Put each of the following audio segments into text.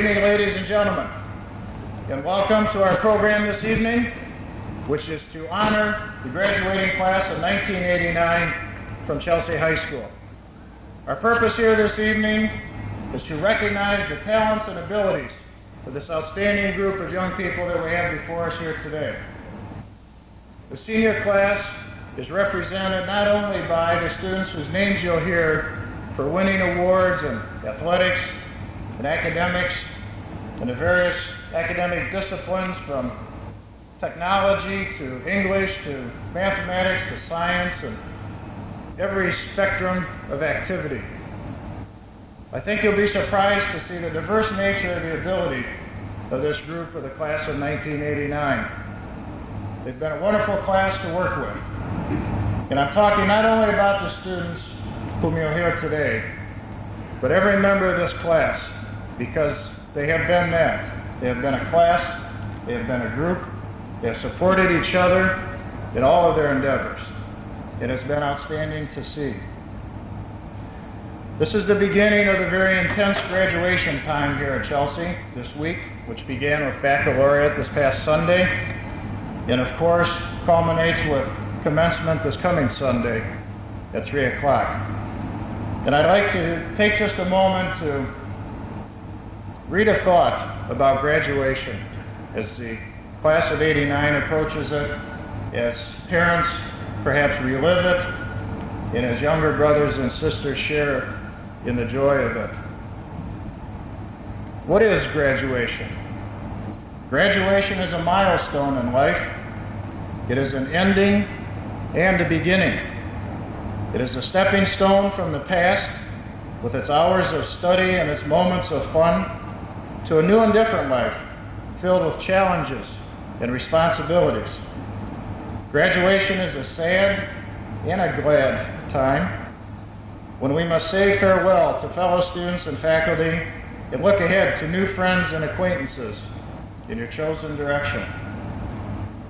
evening, ladies and gentlemen, and welcome to our program this evening, which is to honor the graduating class of 1989 from Chelsea High School. Our purpose here this evening is to recognize the talents and abilities of this outstanding group of young people that we have before us here today. The senior class is represented not only by the students whose names you'll hear for winning awards in athletics and academics and the various academic disciplines from technology to English to mathematics to science and every spectrum of activity. I think you'll be surprised to see the diverse nature of the ability of this group of the class of 1989. They've been a wonderful class to work with. And I'm talking not only about the students whom you'll hear today, but every member of this class, because they have been that. They have been a class, they have been a group, they have supported each other in all of their endeavors. It has been outstanding to see. This is the beginning of the very intense graduation time here at Chelsea this week, which began with baccalaureate this past Sunday, and of course culminates with commencement this coming Sunday at 3 o'clock. And I'd like to take just a moment to read a thought about graduation as the class of '89 approaches it, as parents perhaps relive it, and as younger brothers and sisters share in the joy of it. What is graduation? Graduation is a milestone in life. It is an ending and a beginning. It is a stepping stone from the past, with its hours of study and its moments of fun, to a new and different life, filled with challenges and responsibilities. Graduation is a sad and a glad time when we must say farewell to fellow students and faculty and look ahead to new friends and acquaintances in your chosen direction.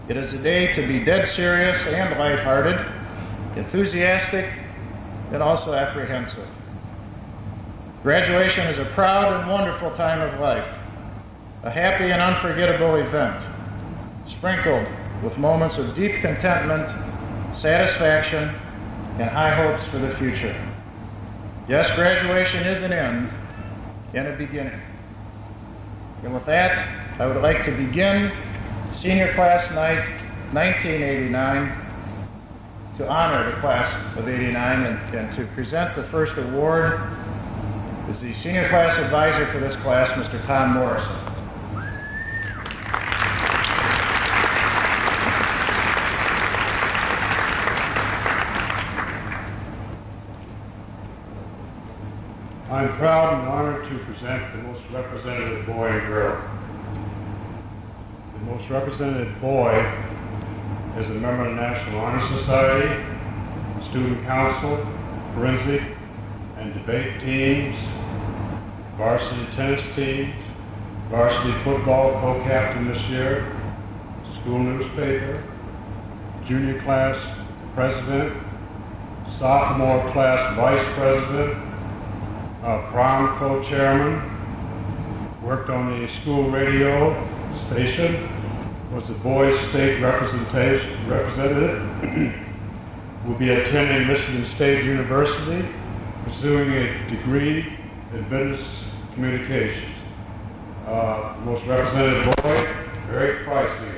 It is a day to be dead serious and lighthearted, enthusiastic, and also apprehensive. Graduation is a proud and wonderful time of life, a happy and unforgettable event, sprinkled with moments of deep contentment, satisfaction, and high hopes for the future. Yes, graduation is an end and a beginning. And with that, I would like to begin Senior Class Night 1989 to honor the class of '89 and to present the first award is the Senior Class Advisor for this class, Mr. Tom Morrison. I'm proud and honored to present the most representative boy and girl. The most representative boy is a member of the National Honor Society, Student Council, Forensic and Debate teams, varsity tennis teams, varsity football co-captain this year, school newspaper, junior class president, sophomore class vice president, prom co-chairman, worked on the school radio station, was the boys state representative, will be attending Michigan State University, pursuing a degree in business communications. Most representative boy, Eric Price here.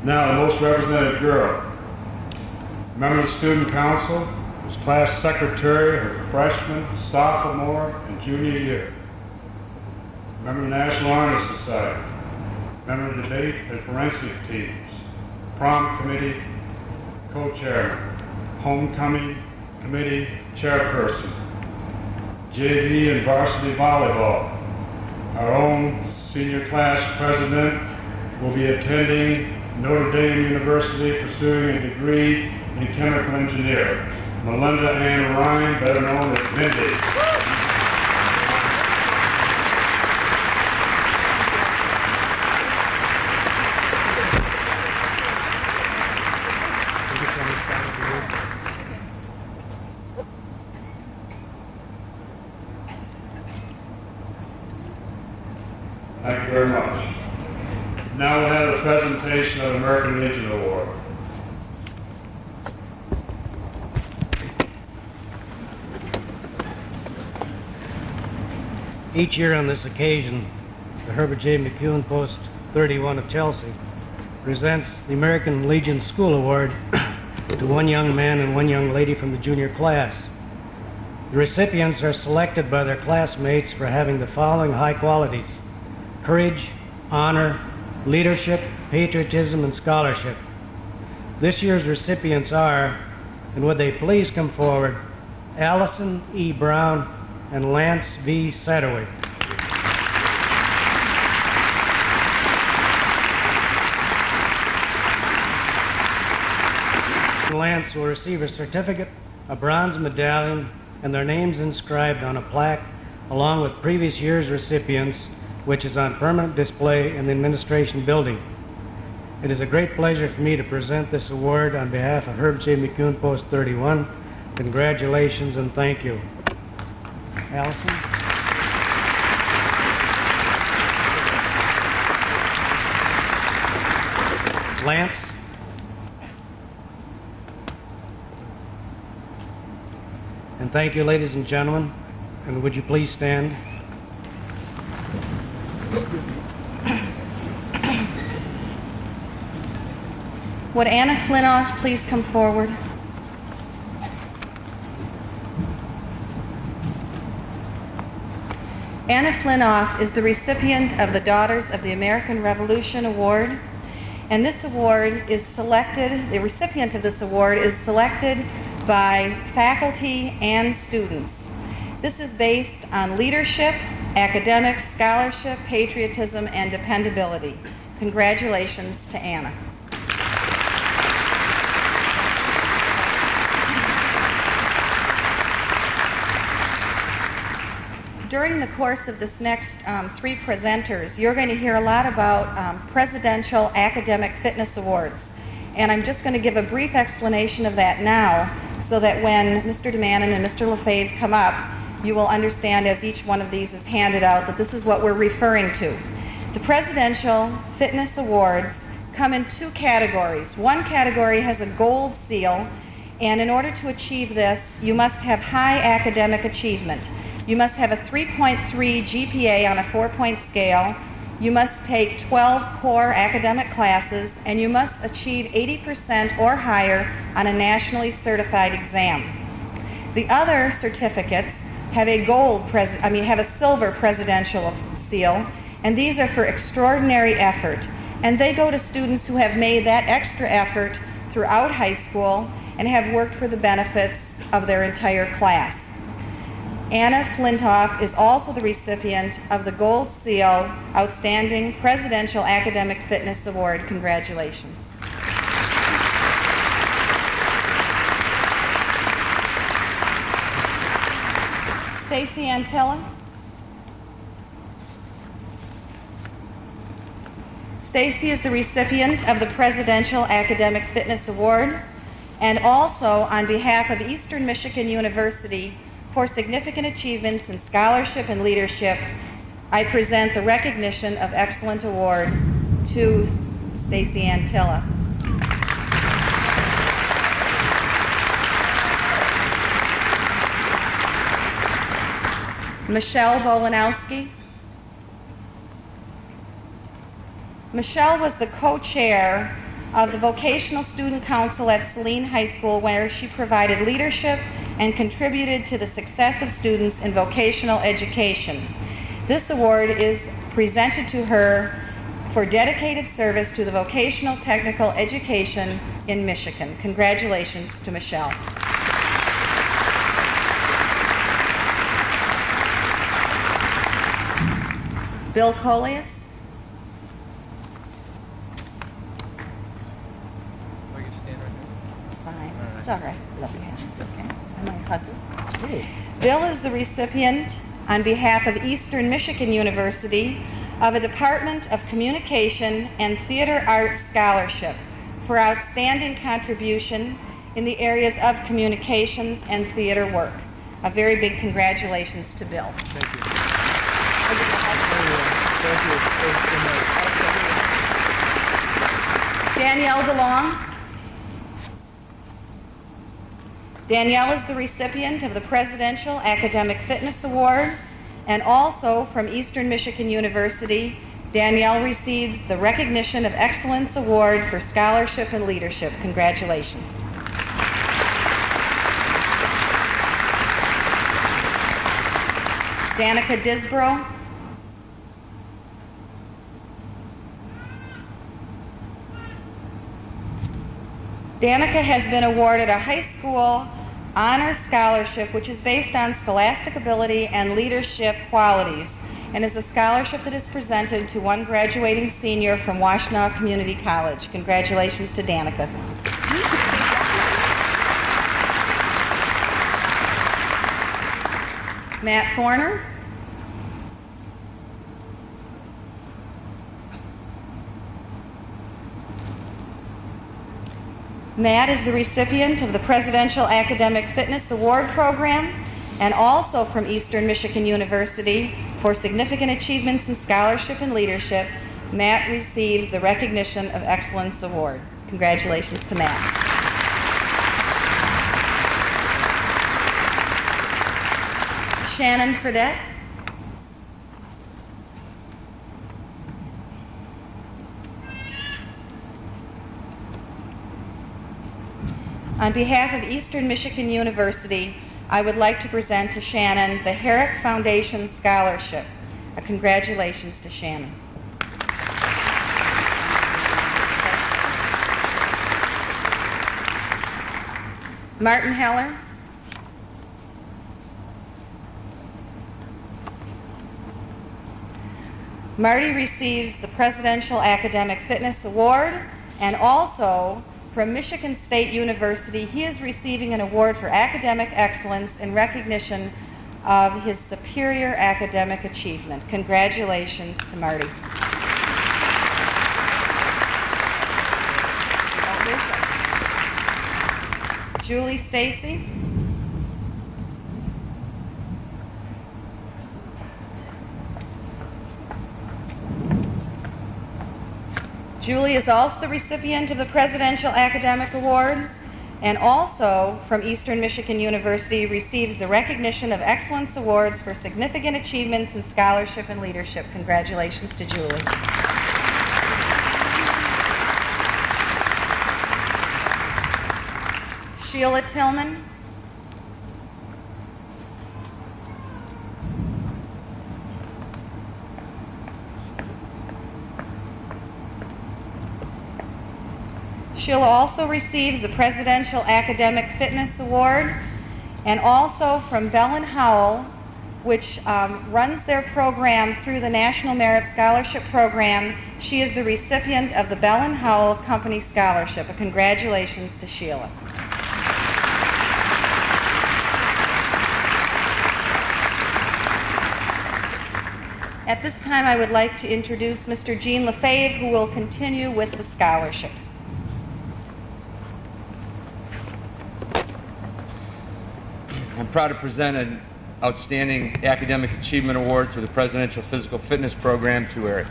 Now, the most representative girl. Member of the Student Council, was class secretary her freshman, sophomore, and junior year. Member of the National Honor Society. Member of the Debate and Forensic teams. Prom committee co-chairman. Homecoming committee chairperson. JV and varsity volleyball. Our own senior class president will be attending Notre Dame University, pursuing a degree in chemical engineering. Melinda Ann Ryan, better known as Mindy. Thank you very much. Now we'll have a presentation of the American Legion Award. Each year on this occasion, the Herbert J. McEwen Post 31 of Chelsea presents the American Legion School Award to one young man and one young lady from the junior class. The recipients are selected by their classmates for having the following high qualities: courage, honor, leadership, patriotism, and scholarship. This year's recipients are, and would they please come forward, Allison E. Brown and Lance V. Satterway. Lance will receive a certificate, a bronze medallion, and their names inscribed on a plaque, along with previous year's recipients, which is on permanent display in the administration building. It is a great pleasure for me to present this award on behalf of Herb J. McEwen Post 31. Congratulations and thank you. Allison? Lance? And thank you, ladies and gentlemen. And would you please stand? Would Anna Flintoff please come forward? Anna Flintoff is the recipient of the Daughters of the American Revolution Award, and this award is selected, the recipient of this award is selected by faculty and students. This is based on leadership, academics, scholarship, patriotism, and dependability. Congratulations to Anna. During the course of this next three presenters, you're going to hear a lot about Presidential Academic Fitness Awards. And I'm just going to give a brief explanation of that now, so that when Mr. DeMannon and Mr. Lefebvre come up, you will understand as each one of these is handed out that this is what we're referring to. The Presidential Fitness Awards come in two categories. One category has a gold seal, and in order to achieve this, you must have high academic achievement. You must have a 3.3 GPA on a 4-point scale. You must take 12 core academic classes, and you must achieve 80% or higher on a nationally certified exam. The other certificates have a silver presidential seal, and these are for extraordinary effort. And they go to students who have made that extra effort throughout high school and have worked for the benefits of their entire class. Anna Flintoff is also the recipient of the Gold Seal Outstanding Presidential Academic Fitness Award. Congratulations. Stacy Antilla. Stacy is the recipient of the Presidential Academic Fitness Award, and also on behalf of Eastern Michigan University, for significant achievements in scholarship and leadership, I present the Recognition of Excellent Award to Stacy Antilla. Michelle Bolanowski. Michelle was the co-chair of the Vocational Student Council at Saline High School, where she provided leadership and contributed to the success of students in vocational education. This award is presented to her for dedicated service to the vocational technical education in Michigan. Congratulations to Michelle. Bill Coleus. It's fine. It's all right. It's okay. I might hug you. Bill is the recipient, on behalf of Eastern Michigan University, of a Department of Communication and Theater Arts Scholarship for outstanding contribution in the areas of communications and theater work. A very big congratulations to Bill. Thank you. Danielle DeLong. Danielle is the recipient of the Presidential Academic Fitness Award, and also from Eastern Michigan University, Danielle receives the Recognition of Excellence Award for Scholarship and Leadership. Congratulations. Danica Disbrow. Danica has been awarded a high school honor scholarship which is based on scholastic ability and leadership qualities, and is a scholarship that is presented to one graduating senior from Washtenaw Community College. Congratulations to Danica. Matt Thorner. Matt is the recipient of the Presidential Academic Fitness Award Program, and also from Eastern Michigan University for significant achievements in scholarship and leadership. Matt receives the Recognition of Excellence Award. Congratulations to Matt. Shannon Fredette. On behalf of Eastern Michigan University, I would like to present to Shannon the Herrick Foundation Scholarship. Congratulations to Shannon. Martin Heller. Marty receives the Presidential Academic Fitness Award, and also from Michigan State University, he is receiving an award for academic excellence in recognition of his superior academic achievement. Congratulations to Marty. Julie Stacy. Julie is also the recipient of the Presidential Academic Awards, and also from Eastern Michigan University receives the Recognition of Excellence Awards for significant achievements in scholarship and leadership. Congratulations to Julie. Sheila Tillman. Sheila also receives the Presidential Academic Fitness Award, and also from Bell & Howell, which runs their program through the National Merit Scholarship Program. She is the recipient of the Bell & Howell Company Scholarship. Congratulations to Sheila. At this time, I would like to introduce Mr. Gene Lefebvre, who will continue with the scholarships. I'm proud to present an Outstanding Academic Achievement Award through the Presidential Physical Fitness Program to Eric.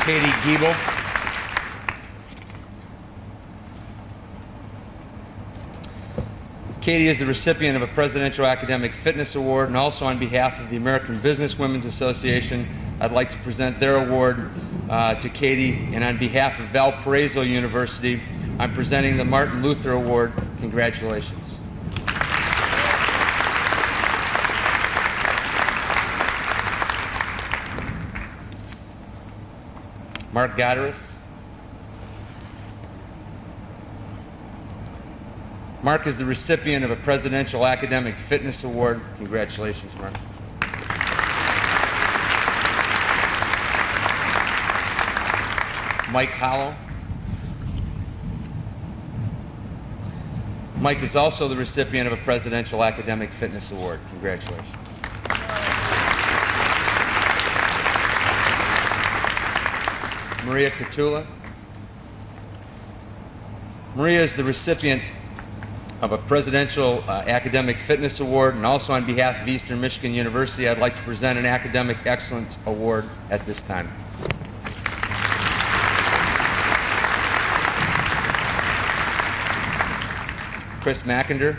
Katie Giebel. Katie is the recipient of a Presidential Academic Fitness Award, and also on behalf of the American Business Women's Association, I'd like to present their award to Katie, and on behalf of Valparaiso University, I'm presenting the Martin Luther Award. Congratulations. Mark Goderis. Mark is the recipient of a Presidential Academic Fitness Award. Congratulations, Mark. Mike Hollow. Mike is also the recipient of a Presidential Academic Fitness Award. Congratulations. Maria Catula. Maria is the recipient of a Presidential Academic Fitness Award, and also on behalf of Eastern Michigan University, I'd like to present an Academic Excellence Award at this time. Chris McInder.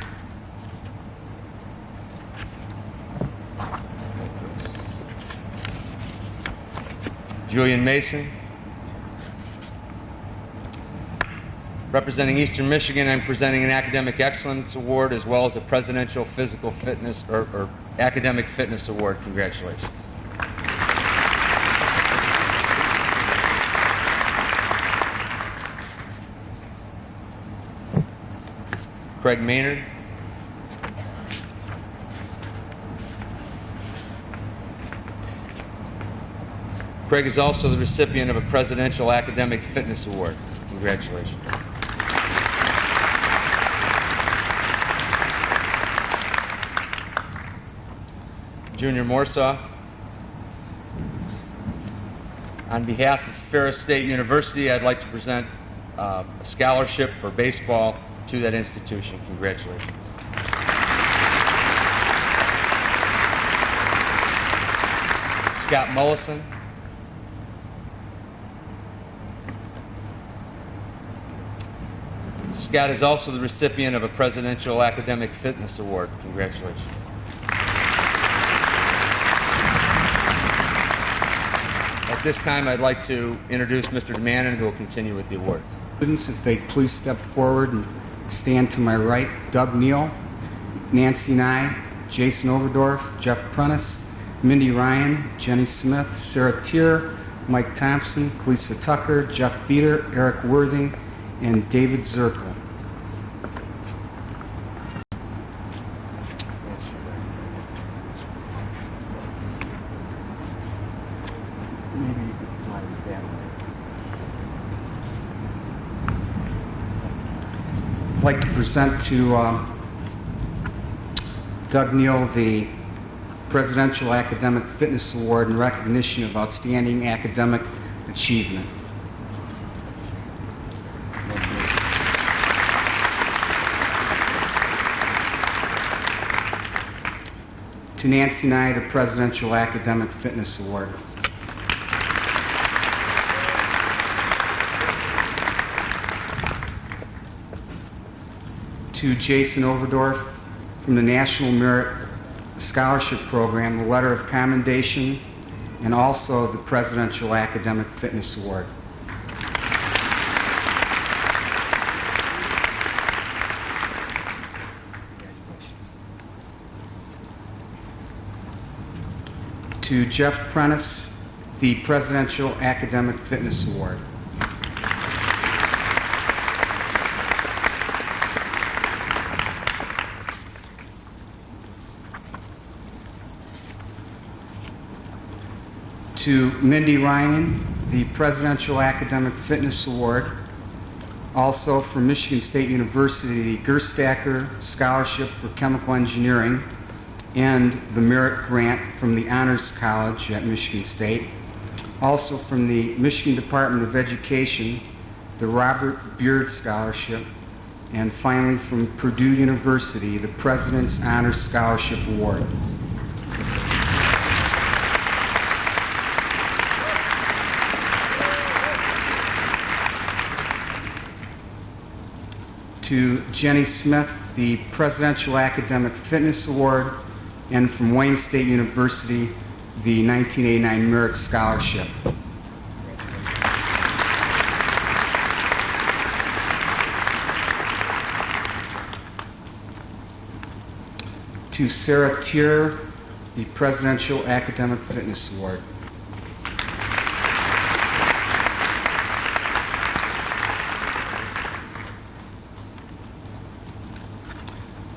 Julian Mason. Representing Eastern Michigan, I'm presenting an Academic Excellence Award as well as a Presidential Physical Fitness or Academic Fitness Award. Congratulations. Craig Maynard. Craig is also the recipient of a Presidential Academic Fitness Award. Congratulations. Junior Morsaw. On behalf of Ferris State University, I'd like to present a scholarship for baseball to that institution. Congratulations. Scott Mullison. Scott is also the recipient of a Presidential Academic Fitness Award. Congratulations. At this time, I'd like to introduce Mr. DeMannon, who will continue with the award. Students, if they please step forward and stand to my right. Doug Neal, Nancy Nye, Jason Overdorf, Jeff Prentice, Mindy Ryan, Jenny Smith, Sarah Tier, Mike Thompson, Kalisa Tucker, Jeff Feeder, Eric Worthing, and David Zirkle. I'd like to present to Doug Neal the Presidential Academic Fitness Award in recognition of outstanding academic achievement. To Nancy Nye, the Presidential Academic Fitness Award. To Jason Overdorf from the National Merit Scholarship Program, the letter of commendation, and also the Presidential Academic Fitness Award. To Jeff Prentice, the Presidential Academic Fitness Award. To Mindy Ryan, the Presidential Academic Fitness Award. Also from Michigan State University, the Gerstacker Scholarship for Chemical Engineering and the Merit Grant from the Honors College at Michigan State. Also from the Michigan Department of Education, the Robert Beard Scholarship. And finally from Purdue University, the President's Honors Scholarship Award. To Jenny Smith, the Presidential Academic Fitness Award, and from Wayne State University, the 1989 Merit Scholarship. To Sarah Tier, the Presidential Academic Fitness Award.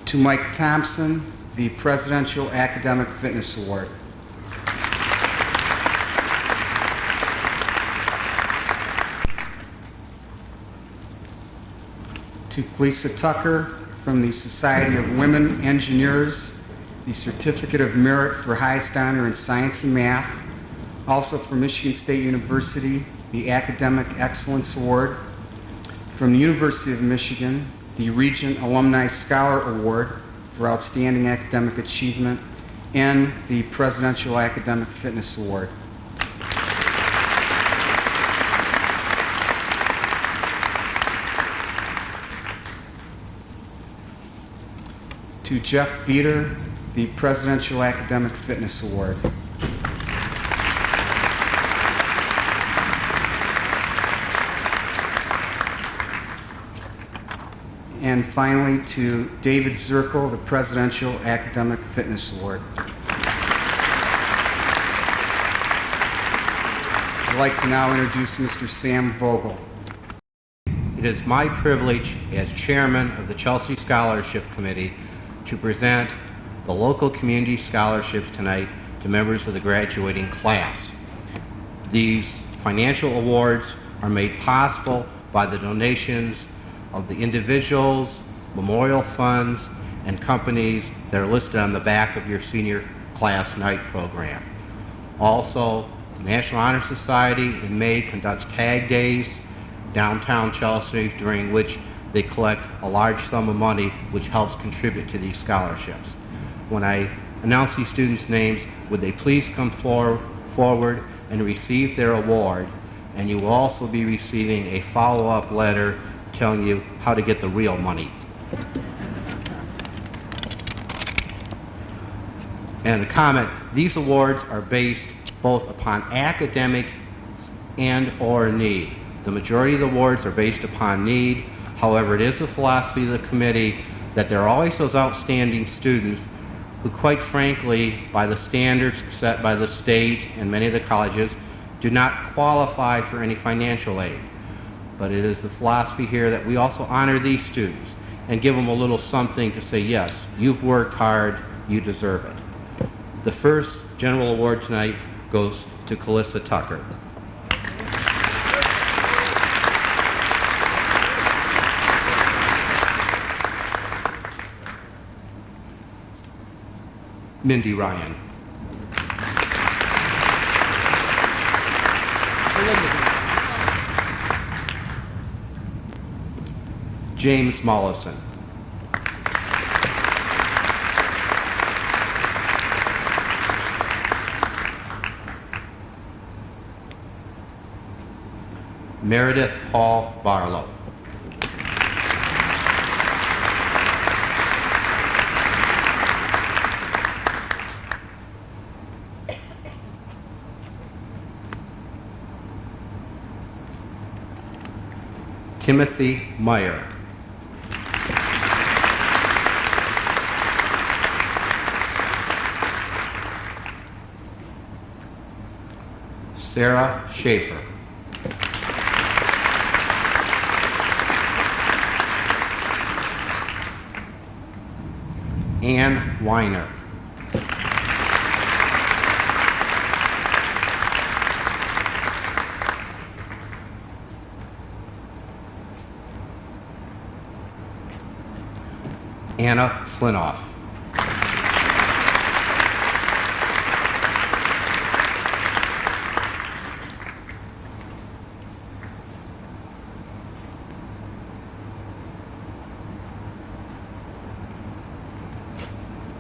To Mike Thompson, the Presidential Academic Fitness Award. To Kalisa Tucker from the Society of Women Engineers, the Certificate of Merit for Highest Honor in Science and Math. Also from Michigan State University, the Academic Excellence Award. From the University of Michigan, the Regent Alumni Scholar Award for Outstanding Academic Achievement, and the Presidential Academic Fitness Award. To Jeff Beater, the Presidential Academic Fitness Award. And finally, to David Zirkle, the Presidential Academic Fitness Award. I'd like to now introduce Mr. Sam Vogel. It is my privilege as chairman of the Chelsea Scholarship Committee to present the local community scholarships tonight to members of the graduating class. These financial awards are made possible by the donations of the individuals, memorial funds, and companies that are listed on the back of your senior class night program. Also, the National Honor Society in May conducts tag days downtown Chelsea, during which they collect a large sum of money which helps contribute to these scholarships. When I announce these students' names, would they please come forward and receive their award, and you will also be receiving a follow-up letter telling you how to get the real money. And a comment, these awards are based both upon academic and or need. The majority of the awards are based upon need. However, it is the philosophy of the committee that there are always those outstanding students who, quite frankly, by the standards set by the state and many of the colleges, do not qualify for any financial aid. But it is the philosophy here that we also honor these students and give them a little something to say, yes, you've worked hard, you deserve it. The first general award tonight goes to Calissa Tucker. Mindy Ryan. James Mollison. Meredith Paul Barlow. Timothy Meyer. Sarah Schaefer. Ann Weiner. Anna Flinoff.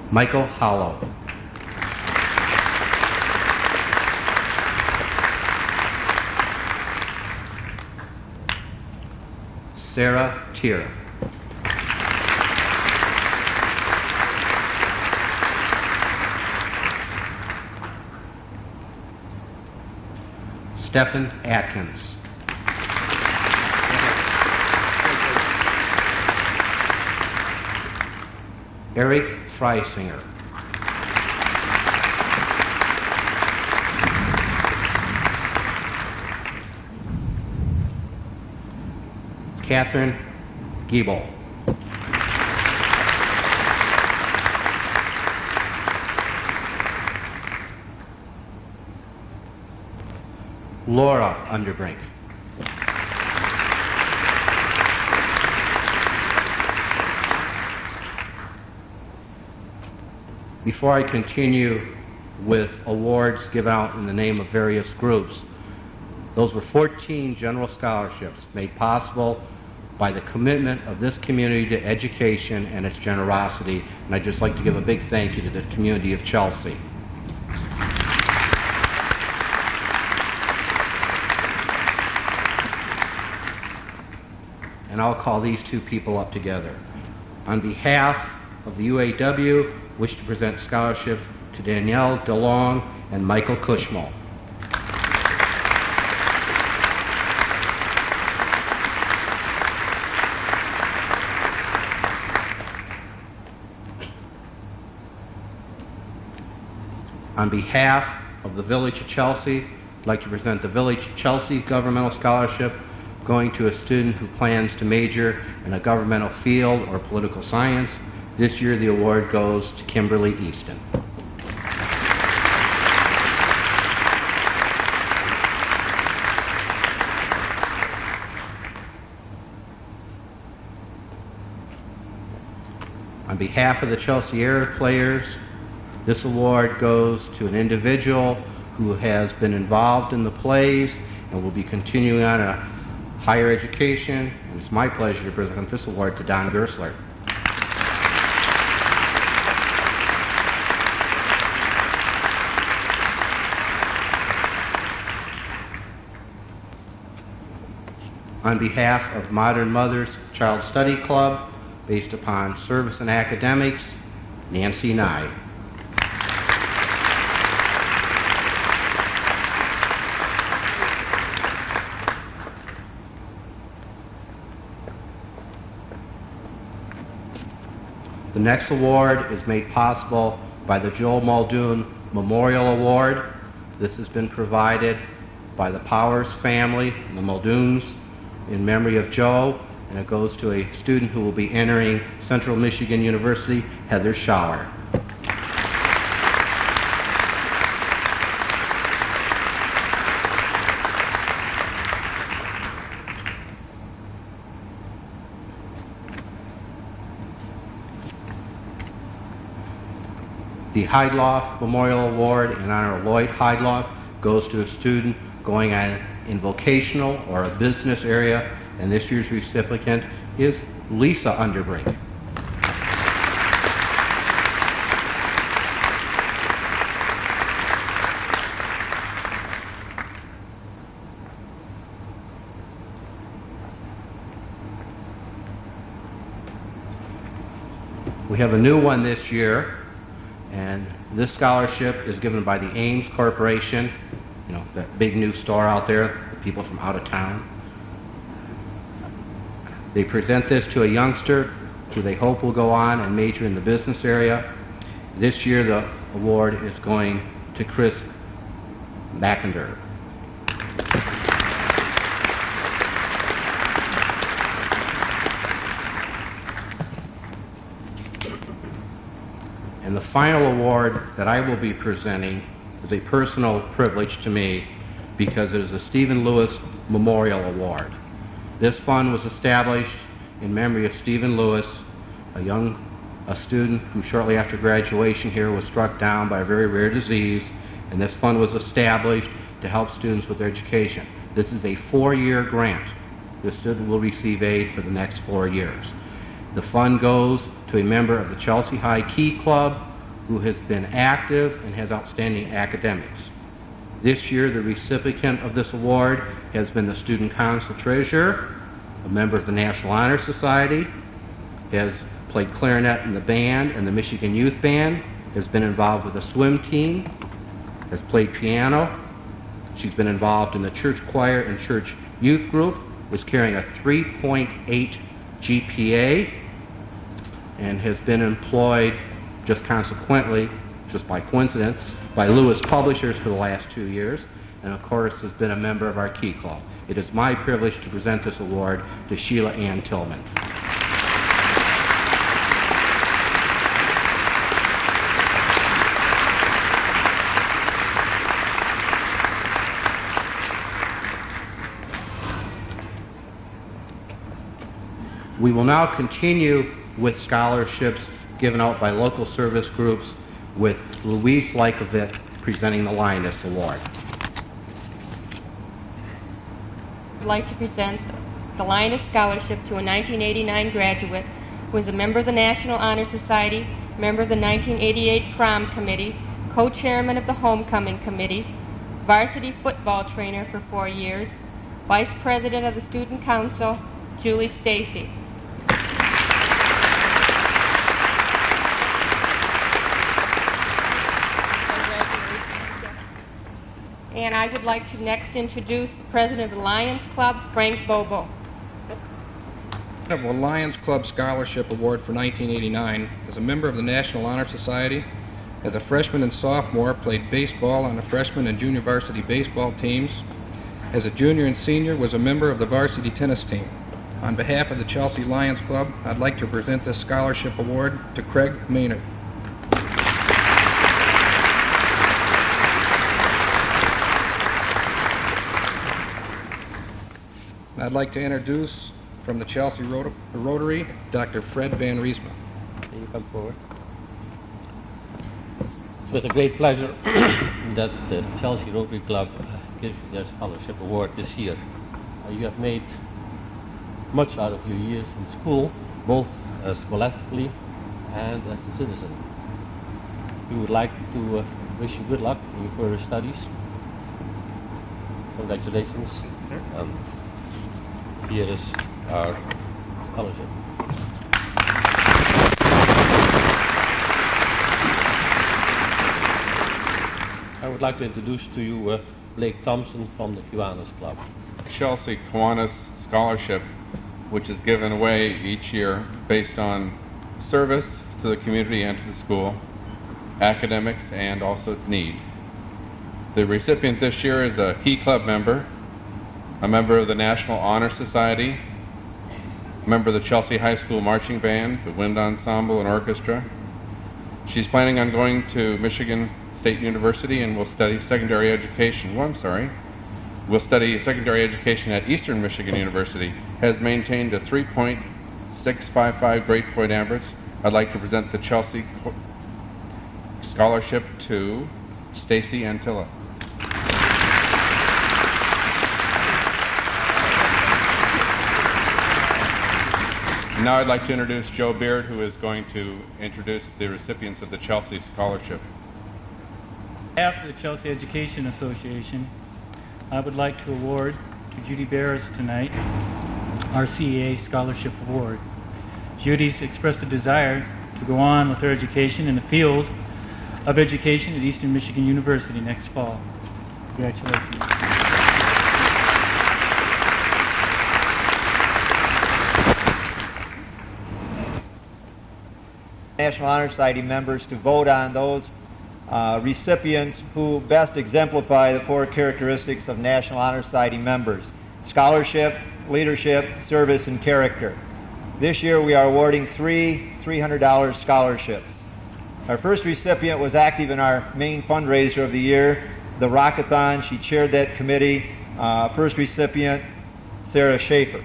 Michael Hollow. Sarah Tier. Stephen Atkins. Eric Freisinger. Catherine Giebel. Laura Underbrink. Before I continue with awards given out in the name of various groups, those were 14 general scholarships made possible by the commitment of this community to education and its generosity. And I'd just like to give a big thank you to the community of Chelsea. And I'll call these two people up together. On behalf of the UAW, wish to present scholarship to Danielle DeLong and Michael Cushmo. On behalf of the Village of Chelsea, I'd like to present the Village of Chelsea Governmental Scholarship going to a student who plans to major in a governmental field or political science. This year the award goes to Kimberly Easton. On behalf of the Chelsea Air Players, this award goes to an individual who has been involved in the plays and will be continuing on a higher education, and it's my pleasure to present this award to Don Gersler. On behalf of Modern Mothers Child Study Club, based upon service and academics, Nancy Nye. The next award is made possible by the Joel Muldoon Memorial Award. This has been provided by the Powers family, the Muldoons, in memory of Joe, and it goes to a student who will be entering Central Michigan University, Heather Schauer. The Heidloff Memorial Award in honor of Lloyd Heidloff goes to a student going on in vocational or a business area, and this year's recipient is Lisa Underbrink. We have a new one this year, and this scholarship is given by the Ames Corporation, you know, that big new store out there, the people from out of town. They present this to a youngster who they hope will go on and major in the business area. This year the award is going to Chris Mackender. And the final award that I will be presenting is a personal privilege to me because it is the Stephen Lewis Memorial Award. This fund was established in memory of Stephen Lewis, a student who shortly after graduation here was struck down by a very rare disease, and this fund was established to help students with their education. This is a 4-year grant. The student will receive aid for the next 4 years. The fund goes to a member of the Chelsea High Key Club who has been active and has outstanding academics. This year, the recipient of this award has been the Student Council Treasurer, a member of the National Honor Society, has played clarinet in the band and the Michigan Youth Band, has been involved with the swim team, has played piano. She's been involved in the church choir and church youth group, is carrying a 3.8 GPA, and has been employed just consequently, just by coincidence, by Lewis Publishers for the last 2 years, and of course has been a member of our Key Club. It is my privilege to present this award to Sheila Ann Tillman. We will now continue with scholarships given out by local service groups with Louise Lykovic presenting the Lioness Award. I'd like to present the Lioness Scholarship to a 1989 graduate who is a member of the National Honor Society, member of the 1988 Prom Committee, co-chairman of the Homecoming Committee, varsity football trainer for 4 years, vice president of the Student Council, Julie Stacy. And I would like to next introduce the president of the Lions Club, Frank Bobo. Of the Lions Club Scholarship Award for 1989, as a member of the National Honor Society, as a freshman and sophomore, played baseball on the freshman and junior varsity baseball teams. As a junior and senior, was a member of the varsity tennis team. On behalf of the Chelsea Lions Club, I'd like to present this scholarship award to Craig Maynard. I'd like to introduce from the Chelsea Rotary, Dr. Fred Van Riesma. Can you come forward? It's with a great pleasure that the Chelsea Rotary Club gives you their scholarship award this year. You have made much out of your years in school, both scholastically and as a citizen. We would like to wish you good luck in your further studies. Congratulations. Here is our scholarship. I would like to introduce to you Blake Thompson from the Kiwanis Club. Chelsea Kiwanis Scholarship, which is given away each year based on service to the community and to the school, academics, and also need. The recipient this year is a Key Club member, a member of the National Honor Society, a member of the Chelsea High School Marching Band, the Wind Ensemble and Orchestra. She's planning on going to Michigan State University and will study secondary education. Will study secondary education at Eastern Michigan University. Has maintained a 3.655 grade point average. I'd like to present the Chelsea Scholarship to Stacy Antilla. Now I'd like to introduce Joe Beard, who is going to introduce the recipients of the Chelsea Scholarship. On behalf of the Chelsea Education Association, I would like to award to Judy Barris tonight our CEA Scholarship Award. Judy's expressed a desire to go on with her education in the field of education at Eastern Michigan University next fall. Congratulations. National Honor Society members to vote on those recipients who best exemplify the 4 characteristics of National Honor Society members: scholarship, leadership, service, and character. This year we are awarding 3 $300 scholarships. Our first recipient was active in our main fundraiser of the year, the Rockathon. She chaired that committee. First recipient, Sarah Schaefer.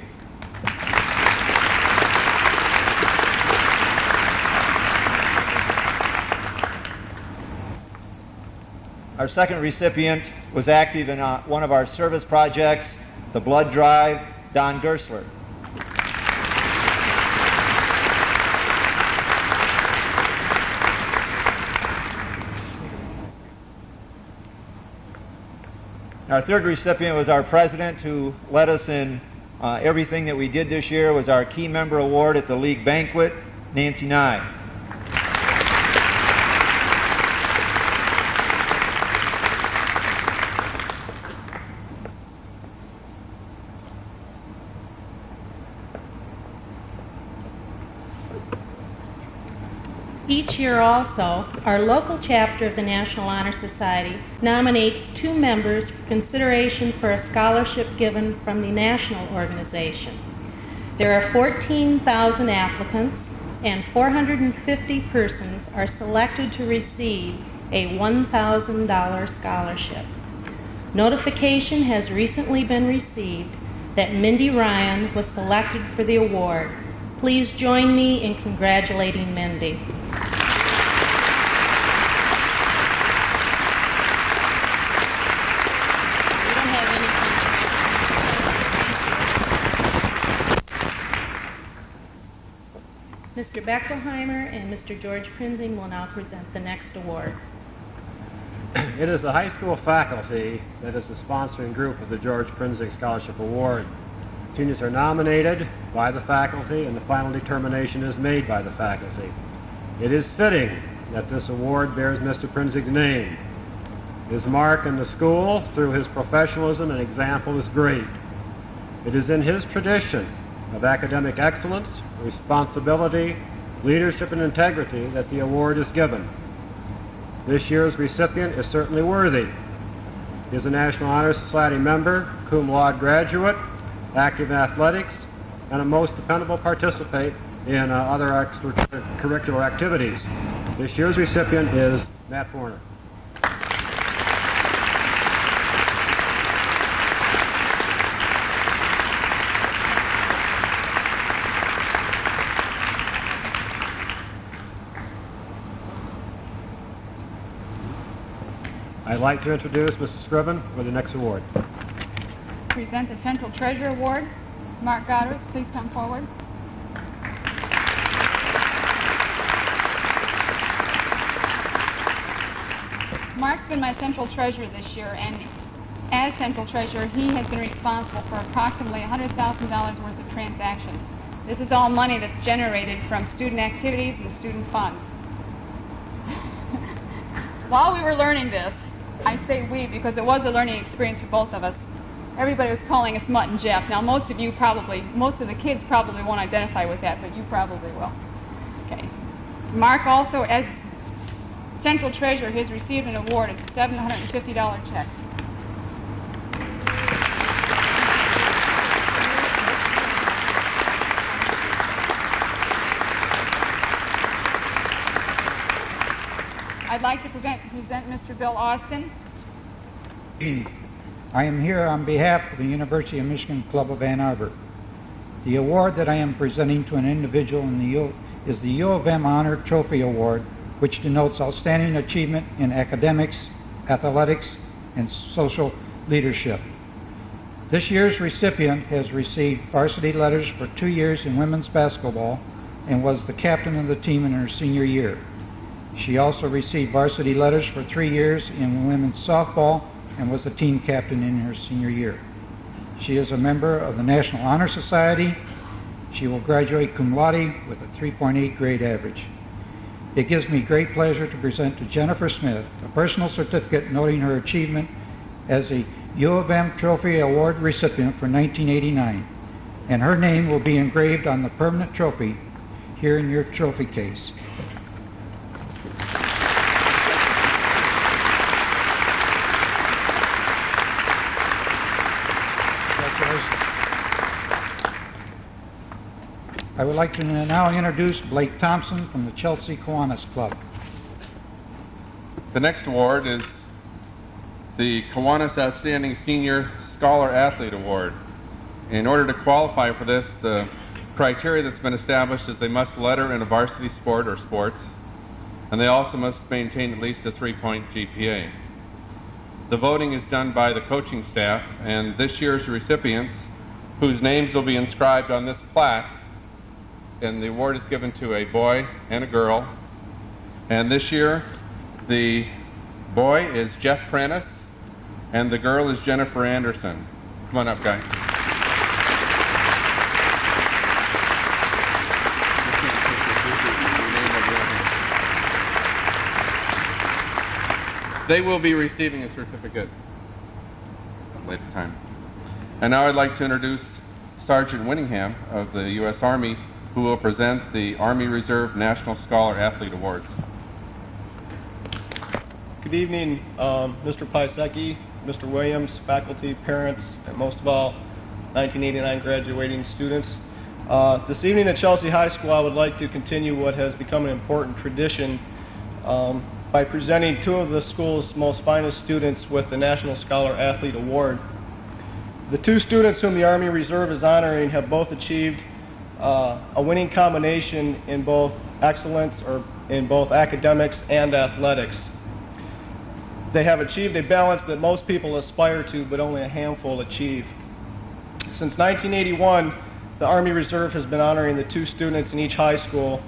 Our second recipient was active in one of our service projects, the Blood Drive, Don Gersler. Our third recipient was our president, who led us in everything that we did this year, was our Key Member Award at the League Banquet, Nancy Nye. Each year also, our local chapter of the National Honor Society nominates 2 members for consideration for a scholarship given from the national organization. There are 14,000 applicants, and 450 persons are selected to receive a $1,000 scholarship. Notification has recently been received that Mindy Ryan was selected for the award. Please join me in congratulating Mindy. Mr. Bechtelheimer and Mr. George Prinzing will now present the next award. It is the high school faculty that is the sponsoring group of the George Prinzing Scholarship Award. Juniors are nominated by the faculty and the final determination is made by the faculty. It is fitting that this award bears Mr. Prinzing's name. His mark in the school through his professionalism and example is great. It is in his tradition of academic excellence, responsibility, leadership, and integrity that the award is given. This year's recipient is certainly worthy. He is a National Honor Society member, cum laude graduate, active in athletics, and a most dependable participant in other extracurricular activities. This year's recipient is Matt Forner. I'd like to introduce Mrs. Scriven for the next award. Present the Central Treasure Award. Mark Goddard, please come forward. Mark's been my Central Treasurer this year, and as Central Treasurer, he has been responsible for approximately $100,000 worth of transactions. This is all money that's generated from student activities and the student funds. While we were learning this, I say we because it was a learning experience for both of us. Everybody was calling us Mutt and Jeff. Now most of the kids probably won't identify with that, but you probably will. Okay. Mark also, as Central Treasurer, has received an award. It's a $750 check. I'd like to present Mr. Bill Austin. I am here on behalf of the University of Michigan Club of Ann Arbor. The award that I am presenting to an individual is the U of M Honor Trophy Award, which denotes outstanding achievement in academics, athletics, and social leadership. This year's recipient has received varsity letters for 2 years in women's basketball and was the captain of the team in her senior year. She also received varsity letters for 3 years in women's softball and was the team captain in her senior year. She is a member of the National Honor Society. She will graduate cum laude with a 3.8 grade average. It gives me great pleasure to present to Jennifer Smith a personal certificate noting her achievement as a U of M Trophy Award recipient for 1989, and her name will be engraved on the permanent trophy here in your trophy case. I would like to now introduce Blake Thompson from the Chelsea Kiwanis Club. The next award is the Kiwanis Outstanding Senior Scholar Athlete Award. In order to qualify for this, the criteria that's been established is they must letter in a varsity sport or sports, and they also must maintain at least a 3-point GPA. The voting is done by the coaching staff, and this year's recipients, whose names will be inscribed on this plaque, and the award is given to a boy and a girl. And this year, the boy is Jeff Prentice, and the girl is Jennifer Anderson. Come on up, guys. They will be receiving a certificate at a later time. And now I'd like to introduce Sergeant Winningham of the U.S. Army, who will present the Army Reserve National Scholar Athlete Awards. Good evening, Mr. Piasecki, Mr. Williams, faculty, parents, and most of all, 1989 graduating students. This evening at Chelsea High School, I would like to continue what has become an important tradition by presenting 2 of the school's most finest students with the National Scholar Athlete Award. The 2 students whom the Army Reserve is honoring have both achieved a winning combination in both excellence, or in both academics and athletics. They have achieved a balance that most people aspire to, but only a handful achieve. Since 1981, the Army Reserve has been honoring the 2 students in each high school,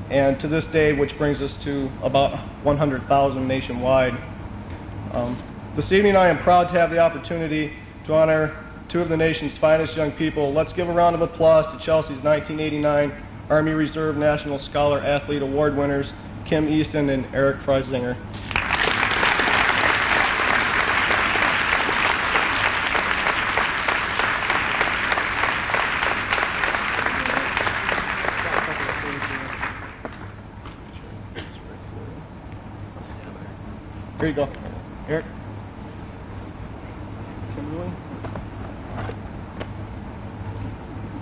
and to this day, which brings us to about 100,000 nationwide. This evening I am proud to have the opportunity to honor 2 of the nation's finest young people. Let's give a round of applause to Chelsea's 1989 Army Reserve National Scholar Athlete Award winners, Kim Easton and Eric Freisinger. Here you go, Eric. Kimberly.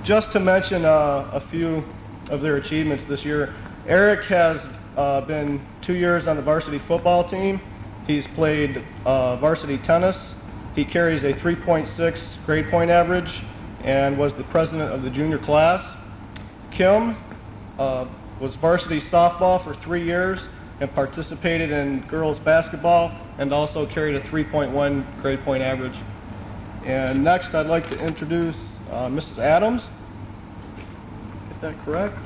Just to mention a few of their achievements this year, Eric has been 2 years on the varsity football team. He's played varsity tennis. He carries a 3.6 grade point average and was the president of the junior class. Kim was varsity softball for 3 years and participated in girls basketball and also carried a 3.1 grade point average. And next I'd like to introduce Mrs. Adams. Get that correct?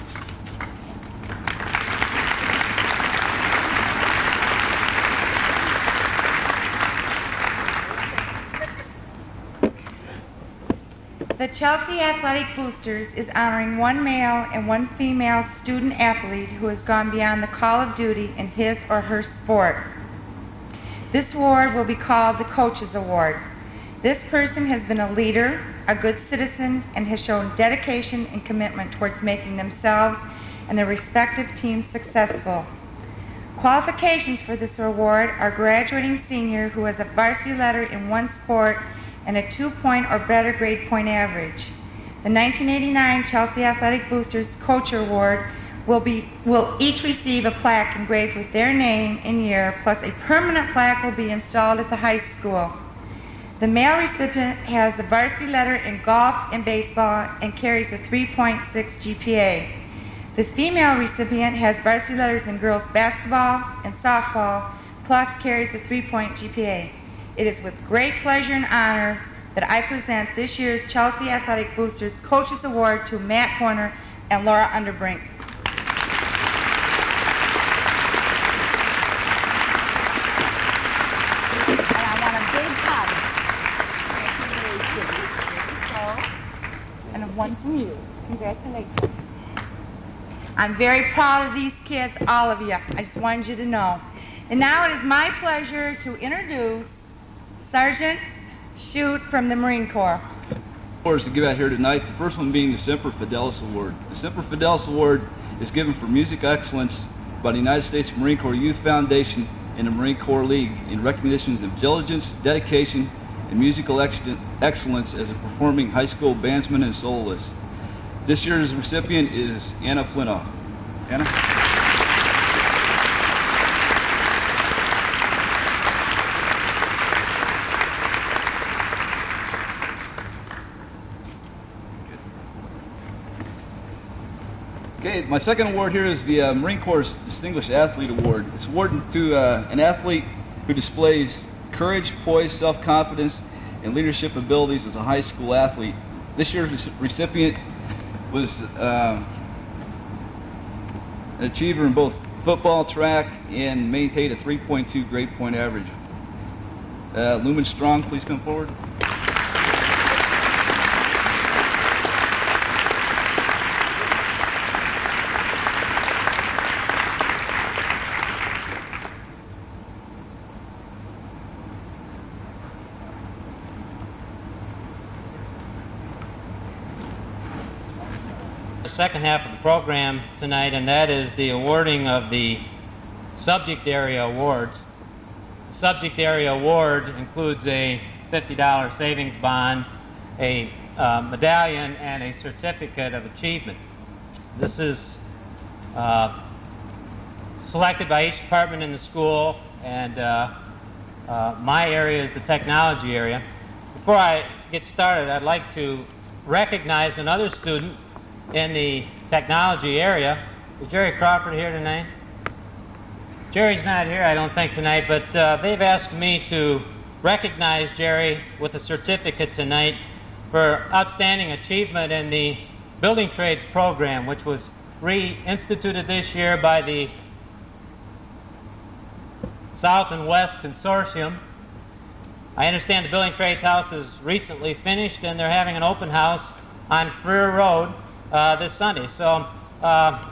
The Chelsea Athletic Boosters is honoring 1 male and 1 female student athlete who has gone beyond the call of duty in his or her sport. This award will be called the Coach's Award. This person has been a leader, a good citizen, and has shown dedication and commitment towards making themselves and their respective teams successful. Qualifications for this award are graduating senior who has a varsity letter in 1 sport and a 2-point or better grade point average. The 1989 Chelsea Athletic Boosters Coach Award will each receive a plaque engraved with their name and year, plus a permanent plaque will be installed at the high school. The male recipient has a varsity letter in golf and baseball and carries a 3.6 GPA. The female recipient has varsity letters in girls basketball and softball, plus carries a 3-point GPA. It is with great pleasure and honor that I present this year's Chelsea Athletic Boosters Coaches Award to Matt Horner and Laura Underbrink. And I want a big hug. And one from you. Congratulations. I'm very proud of these kids, all of you. I just wanted you to know. And now it is my pleasure to introduce Sergeant Shute from the Marine Corps. Awards to give out here tonight. The first one being the Semper Fidelis Award. The Semper Fidelis Award is given for music excellence by the United States Marine Corps Youth Foundation and the Marine Corps League in recognition of diligence, dedication, and musical excellence as a performing high school bandsman and soloist. This year's recipient is Anna Flintoff. Anna? Okay, my second award here is the Marine Corps Distinguished Athlete Award. It's awarded to an athlete who displays courage, poise, self-confidence, and leadership abilities as a high school athlete. This year's recipient was an achiever in both football, track, and maintained a 3.2 grade point average. Lumen Strong, please come forward. Second half of the program tonight, and that is the awarding of the subject area awards. The subject area award includes a $50 savings bond, a medallion, and a certificate of achievement. This is selected by each department in the school, and my area is the technology area. Before I get started, I'd like to recognize another student in the technology area. Is Jerry Crawford here tonight? Jerry's not here, I don't think, tonight, but they've asked me to recognize Jerry with a certificate tonight for outstanding achievement in the building trades program, which was reinstituted this year by the South and West Consortium. I understand the building trades house is recently finished, and they're having an open house on Freer Road this Sunday. So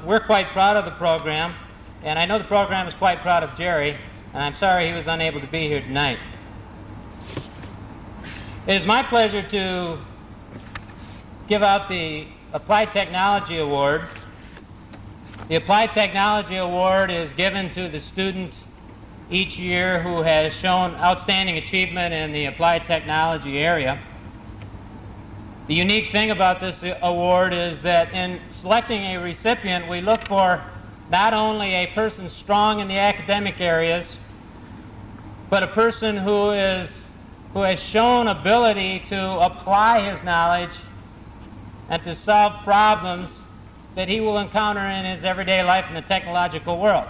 we're quite proud of the program, and I know the program is quite proud of Jerry, and I'm sorry he was unable to be here tonight. It is my pleasure to give out the Applied Technology Award. The Applied Technology Award is given to the student each year who has shown outstanding achievement in the applied technology area. The unique thing about this award is that in selecting a recipient, we look for not only a person strong in the academic areas, but a person who has shown ability to apply his knowledge and to solve problems that he will encounter in his everyday life in the technological world.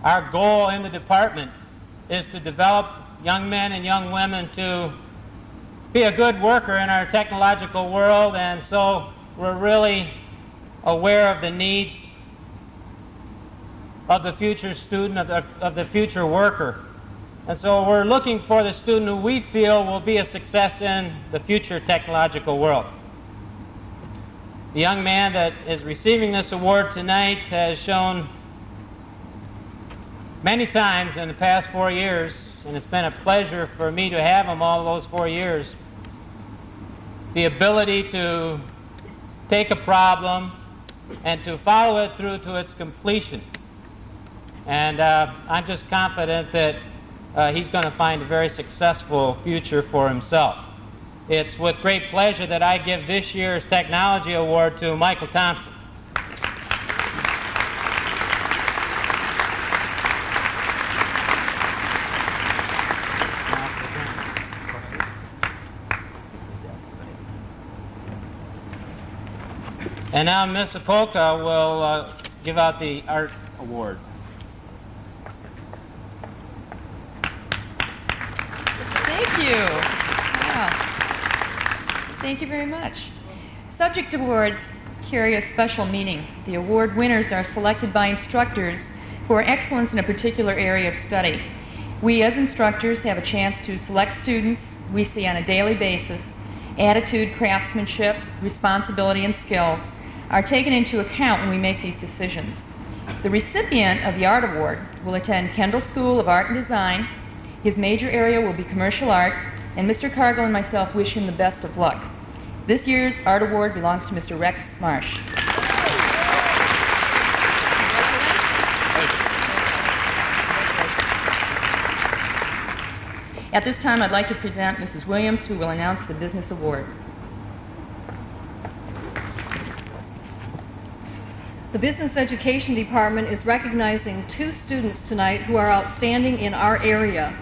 Our goal in the department is to develop young men and young women to be a good worker in our technological world, and so we're really aware of the needs of the future student, of the future worker. And so we're looking for the student who we feel will be a success in the future technological world. The young man that is receiving this award tonight has shown many times in the past 4 years, and it's been a pleasure for me to have him all those 4 years, the ability to take a problem and to follow it through to its completion. And I'm just confident that he's going to find a very successful future for himself. It's with great pleasure that I give this year's Technology Award to Michael Thompson. And now Ms. Apolka will give out the Art Award. Thank you. Wow. Thank you very much. Subject awards carry a special meaning. The award winners are selected by instructors who are excellence in a particular area of study. We as instructors have a chance to select students we see on a daily basis. Attitude, craftsmanship, responsibility, and skills are taken into account when we make these decisions. The recipient of the Art Award will attend Kendall School of Art and Design. His major area will be commercial art, and Mr. Cargill and myself wish him the best of luck. This year's Art Award belongs to Mr. Rex Marsh. At this time, I'd like to present Mrs. Williams, who will announce the Business Award. The Business Education Department is recognizing 2 students tonight who are outstanding in our area.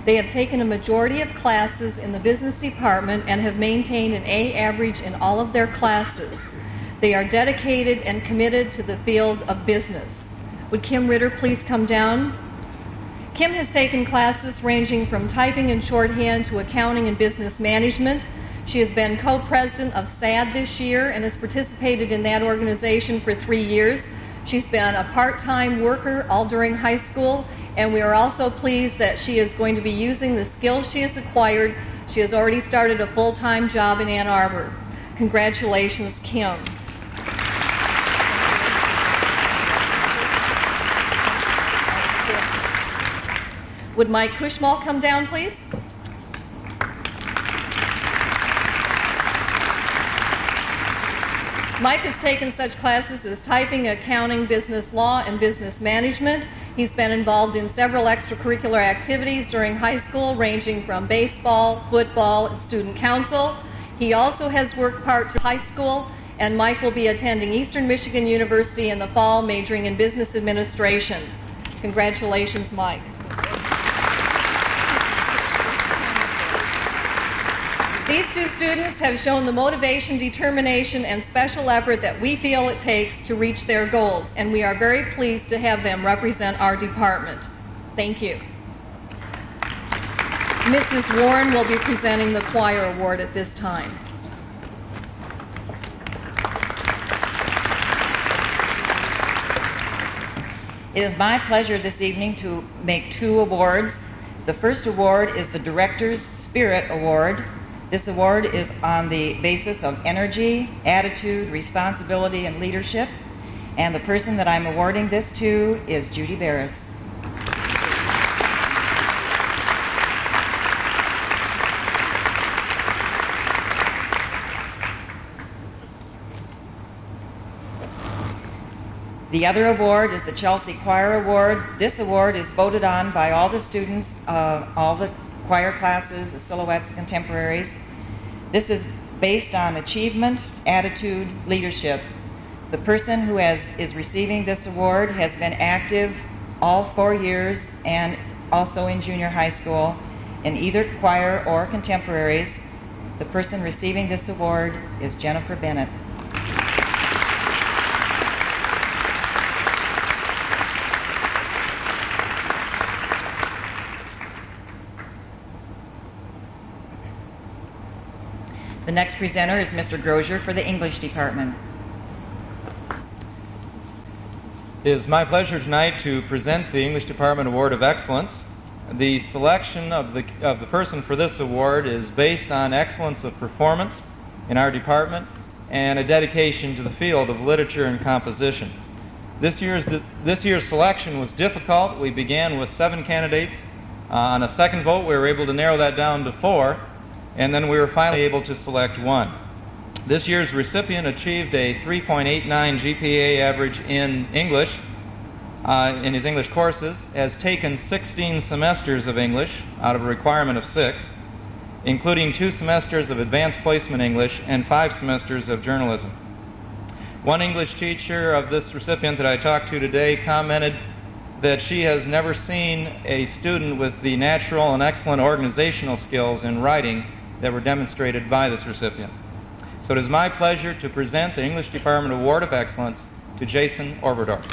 They have taken a majority of classes in the Business Department and have maintained an A average in all of their classes. They are dedicated and committed to the field of business. Would Kim Ritter please come down? Kim has taken classes ranging from typing and shorthand to accounting and business management. She has been co-president of SAD this year and has participated in that organization for 3 years. She's been a part-time worker all during high school, and we are also pleased that she is going to be using the skills she has acquired. She has already started a full-time job in Ann Arbor. Congratulations, Kim. Would Mike Kushmal come down, please? Mike has taken such classes as typing, accounting, business law, and business management. He's been involved in several extracurricular activities during high school, ranging from baseball, football, and student council. He also has worked part-time high school, and Mike will be attending Eastern Michigan University in the fall, majoring in business administration. Congratulations, Mike. These 2 students have shown the motivation, determination, and special effort that we feel it takes to reach their goals, and we are very pleased to have them represent our department. Thank you. Mrs. Warren will be presenting the Choir Award at this time. It is my pleasure this evening to make two awards. The first award is the Director's Spirit Award. This award is on the basis of energy, attitude, responsibility, and leadership. And the person that I'm awarding this to is Judy Barris. The other award is the Chelsea Choir Award. This award is voted on by all the students, all the choir classes, the silhouettes, the contemporaries. This is based on achievement, attitude, leadership. The person who is receiving this award has been active all 4 years and also in junior high school in either choir or contemporaries. The person receiving this award is Jennifer Bennett. The next presenter is Mr. Grozier for the English department. It is my pleasure tonight to present the English Department Award of Excellence. The selection of the person for this award is based on excellence of performance in our department and a dedication to the field of literature and composition. This year's selection was difficult. We began with 7 candidates. On a second vote, we were able to narrow that down to 4. And then we were finally able to select 1. This year's recipient achieved a 3.89 GPA average in English, in his English courses, has taken 16 semesters of English out of a requirement of 6, including 2 semesters of advanced placement English and 5 semesters of journalism. One English teacher of this recipient that I talked to today commented that she has never seen a student with the natural and excellent organizational skills in writing that were demonstrated by this recipient. So it is my pleasure to present the English Department Award of Excellence to Jason Orberdorf.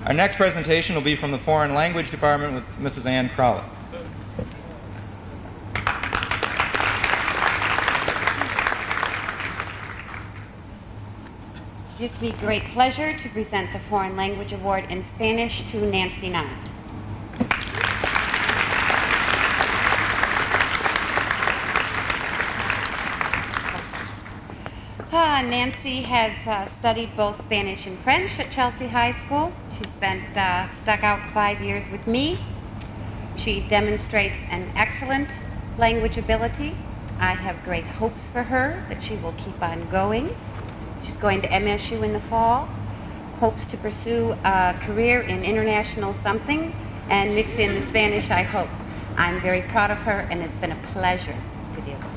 Our next presentation will be from the Foreign Language Department with Mrs. Ann Crowley. It gives me great pleasure to present the Foreign Language Award in Spanish to Nancy Knott. Nancy has studied both Spanish and French at Chelsea High School. She stuck out 5 years with me. She demonstrates an excellent language ability. I have great hopes for her that she will keep on going. She's going to MSU in the fall, hopes to pursue a career in international something and mix in the Spanish, I hope. I'm very proud of her, and it's been a pleasure to deal with her.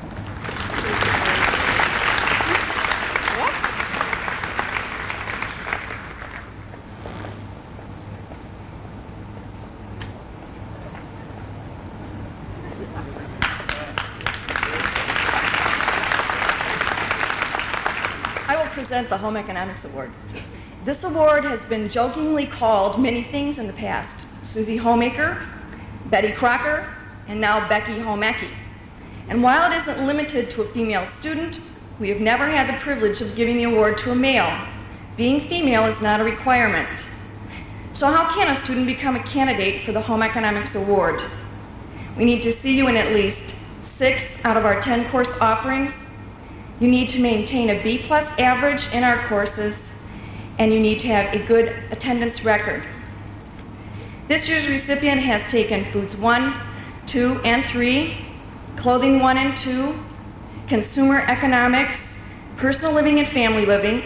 Present the Home Economics Award. This award has been jokingly called many things in the past: Susie Homemaker, Betty Crocker, and now Becky Homecki. And while it isn't limited to a female student, we have never had the privilege of giving the award to a male. Being female is not a requirement. So how can a student become a candidate for the Home Economics Award? We need to see you in at least 6 out of our 10 course offerings. You need to maintain a B+ average in our courses, and you need to have a good attendance record. This year's recipient has taken Foods 1, 2, and 3, Clothing 1 and 2, Consumer Economics, Personal Living and Family Living.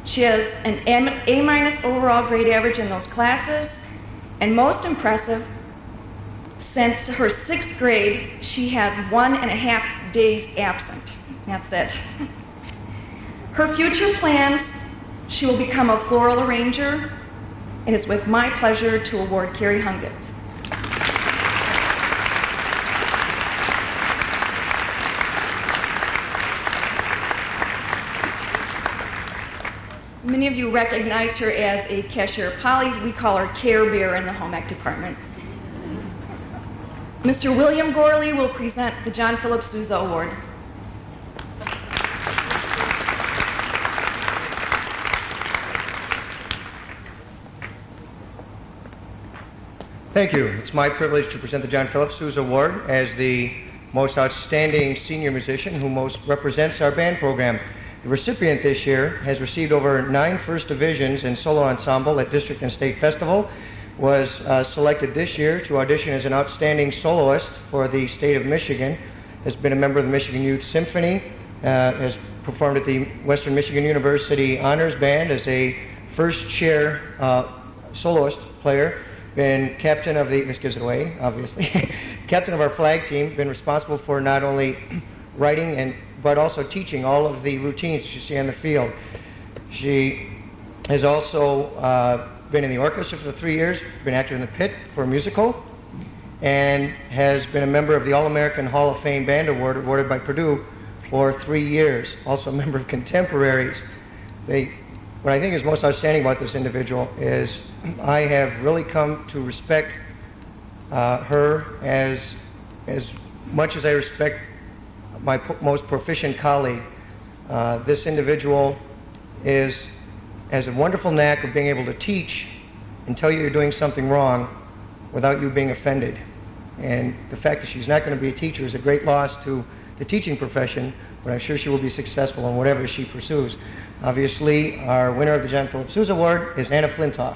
She has an A- overall grade average in those classes, and most impressive, since her 6th grade, she has 1.5 days absent. That's it. Her future plans: she will become a floral arranger, and it's with my pleasure to award Carrie Hungett. Many of you recognize her as a cashier. Polly, we call her Care Bear in the Home Ec department. Mr. William Gorley will present the John Philip Sousa Award. Thank you. It's my privilege to present the John Philip Sousa Award as the most outstanding senior musician who most represents our band program. The recipient this year has received over 9 first divisions in solo ensemble at district and state festival, was selected this year to audition as an outstanding soloist for the state of Michigan, has been a member of the Michigan Youth Symphony, has performed at the Western Michigan University Honors Band as a first chair soloist player, been captain of the, this gives it away, obviously, captain of our flag team, been responsible for not only writing but also teaching all of the routines that you see on the field. She has also been in the orchestra for 3 years, been active in the pit for a musical, and has been a member of the All-American Hall of Fame Band Award awarded by Purdue for 3 years, also a member of Contemporaries. What I think is most outstanding about this individual is I have really come to respect her as much as I respect my most proficient colleague. This individual has a wonderful knack of being able to teach and tell you you're doing something wrong without you being offended. And the fact that she's not going to be a teacher is a great loss to the teaching profession, but I'm sure she will be successful in whatever she pursues. Obviously, our winner of the John Philip Sousa Award is Anna Flintoff.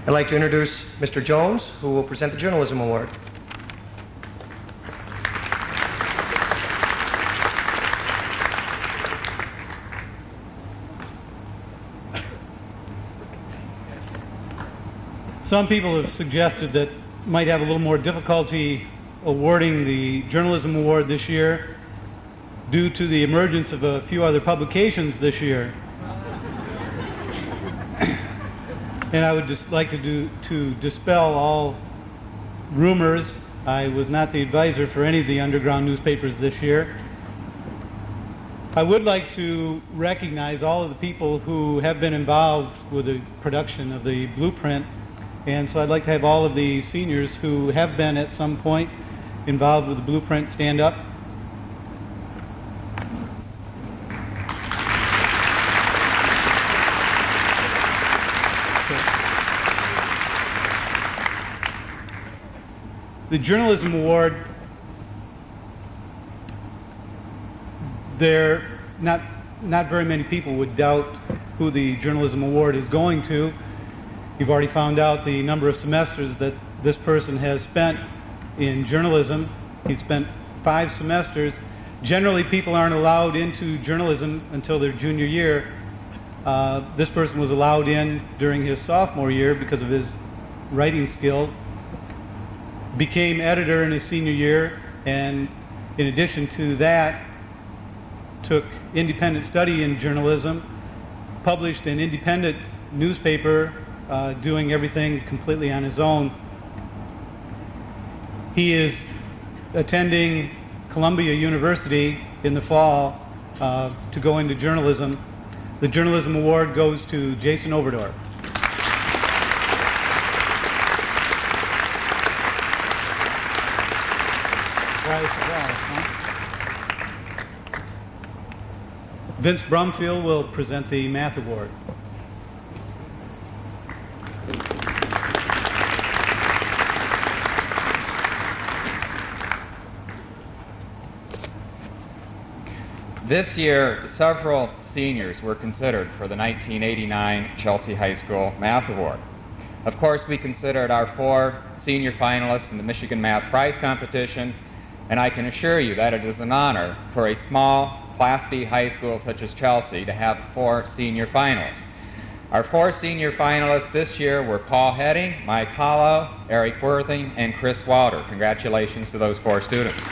I'd like to introduce Mr. Jones, who will present the Journalism Award. Some people have suggested that might have a little more difficulty awarding the Journalism Award this year due to the emergence of a few other publications this year. And I would just like to dispel all rumors. I was not the advisor for any of the underground newspapers this year. I would like to recognize all of the people who have been involved with the production of the blueprint. And so I'd like to have all of the seniors who have been at some point involved with the blueprint stand up. The Journalism Award, not very many people would doubt who the Journalism Award is going to. You've already found out the number of semesters that this person has spent in journalism. He spent 5 semesters. Generally, people aren't allowed into journalism until their junior year. This person was allowed in during his sophomore year because of his writing skills. Became editor in his senior year, and in addition to that, took independent study in journalism, published an independent newspaper, doing everything completely on his own. He is attending Columbia University in the fall to go into journalism. The Journalism Award goes to Jason Overdorf. Vince Brumfield will present the Math Award. This year, several seniors were considered for the 1989 Chelsea High School Math Award. Of course, we considered our 4 senior finalists in the Michigan Math Prize Competition, and I can assure you that it is an honor for a small Class B high school such as Chelsea to have 4 senior finalists. Our 4 senior finalists this year were Paul Heading, Mike Hollow, Eric Worthing, and Chris Walter. Congratulations to those 4 students.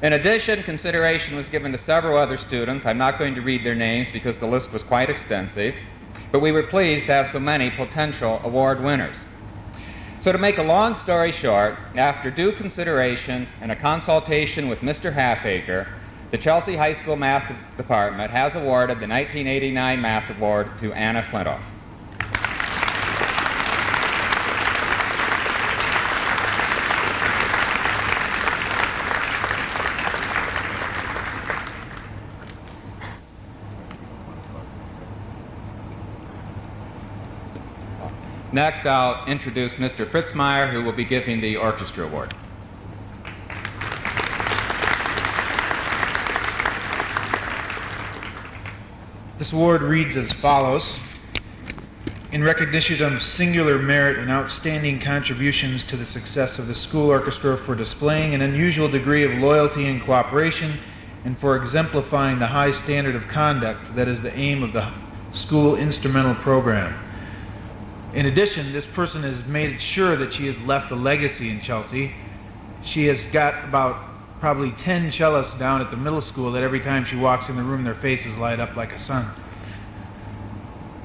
In addition, consideration was given to several other students. I'm not going to read their names because the list was quite extensive. but we were pleased to have so many potential award winners. So to make a long story short, after due consideration and a consultation with Mr. Halfacre, the Chelsea High School Math Department has awarded the 1989 Math Award to Anna Flintoff. Next, I'll introduce Mr. Fritzmeyer, who will be giving the Orchestra Award. This award reads as follows. In recognition of singular merit and outstanding contributions to the success of the school orchestra for displaying an unusual degree of loyalty and cooperation and for exemplifying the high standard of conduct that is the aim of the school instrumental program. In addition, this person has made sure that she has left a legacy in Chelsea. She has got about probably 10 cellists down at the middle school that every time she walks in the room, their faces light up like a sun.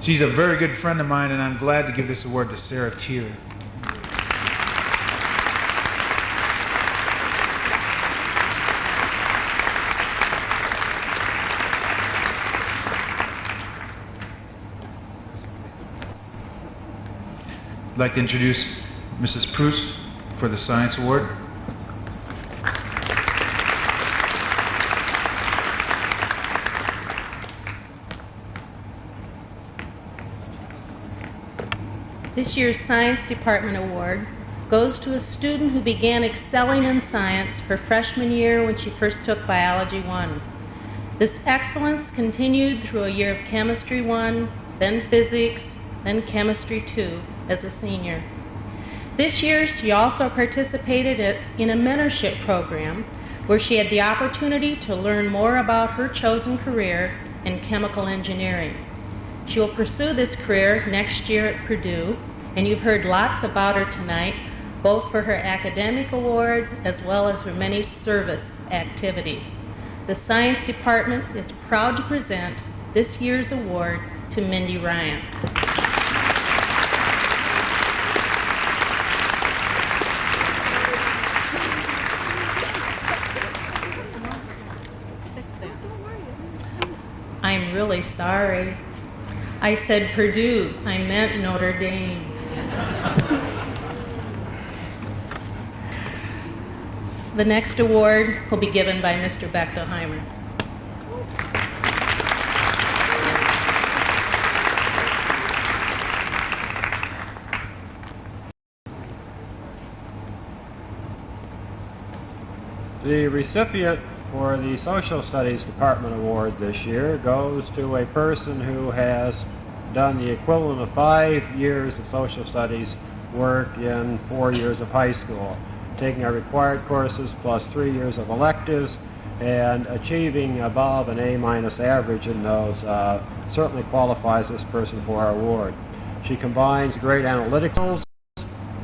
She's a very good friend of mine, and I'm glad to give this award to Sarah Tier. I'd like to introduce Mrs. Proust for the Science Award. This year's Science Department Award goes to a student who began excelling in science her freshman year when she first took Biology 1. This excellence continued through a year of Chemistry 1, then Physics, then Chemistry 2 as a senior. This year, she also participated in a mentorship program where she had the opportunity to learn more about her chosen career in chemical engineering. She will pursue this career next year at Purdue, and you've heard lots about her tonight, both for her academic awards as well as her many service activities. The Science Department is proud to present this year's award to Mindy Ryan. I'm really sorry. I said Purdue. I meant Notre Dame. The next award will be given by Mr. Bechtelheimer. The recipient for the Social Studies Department Award this year goes to a person who has done the equivalent of 5 years of social studies work in 4 years of high school, taking our required courses plus 3 years of electives and achieving above an A- average in those certainly qualifies this person for our award. She combines great analytic skills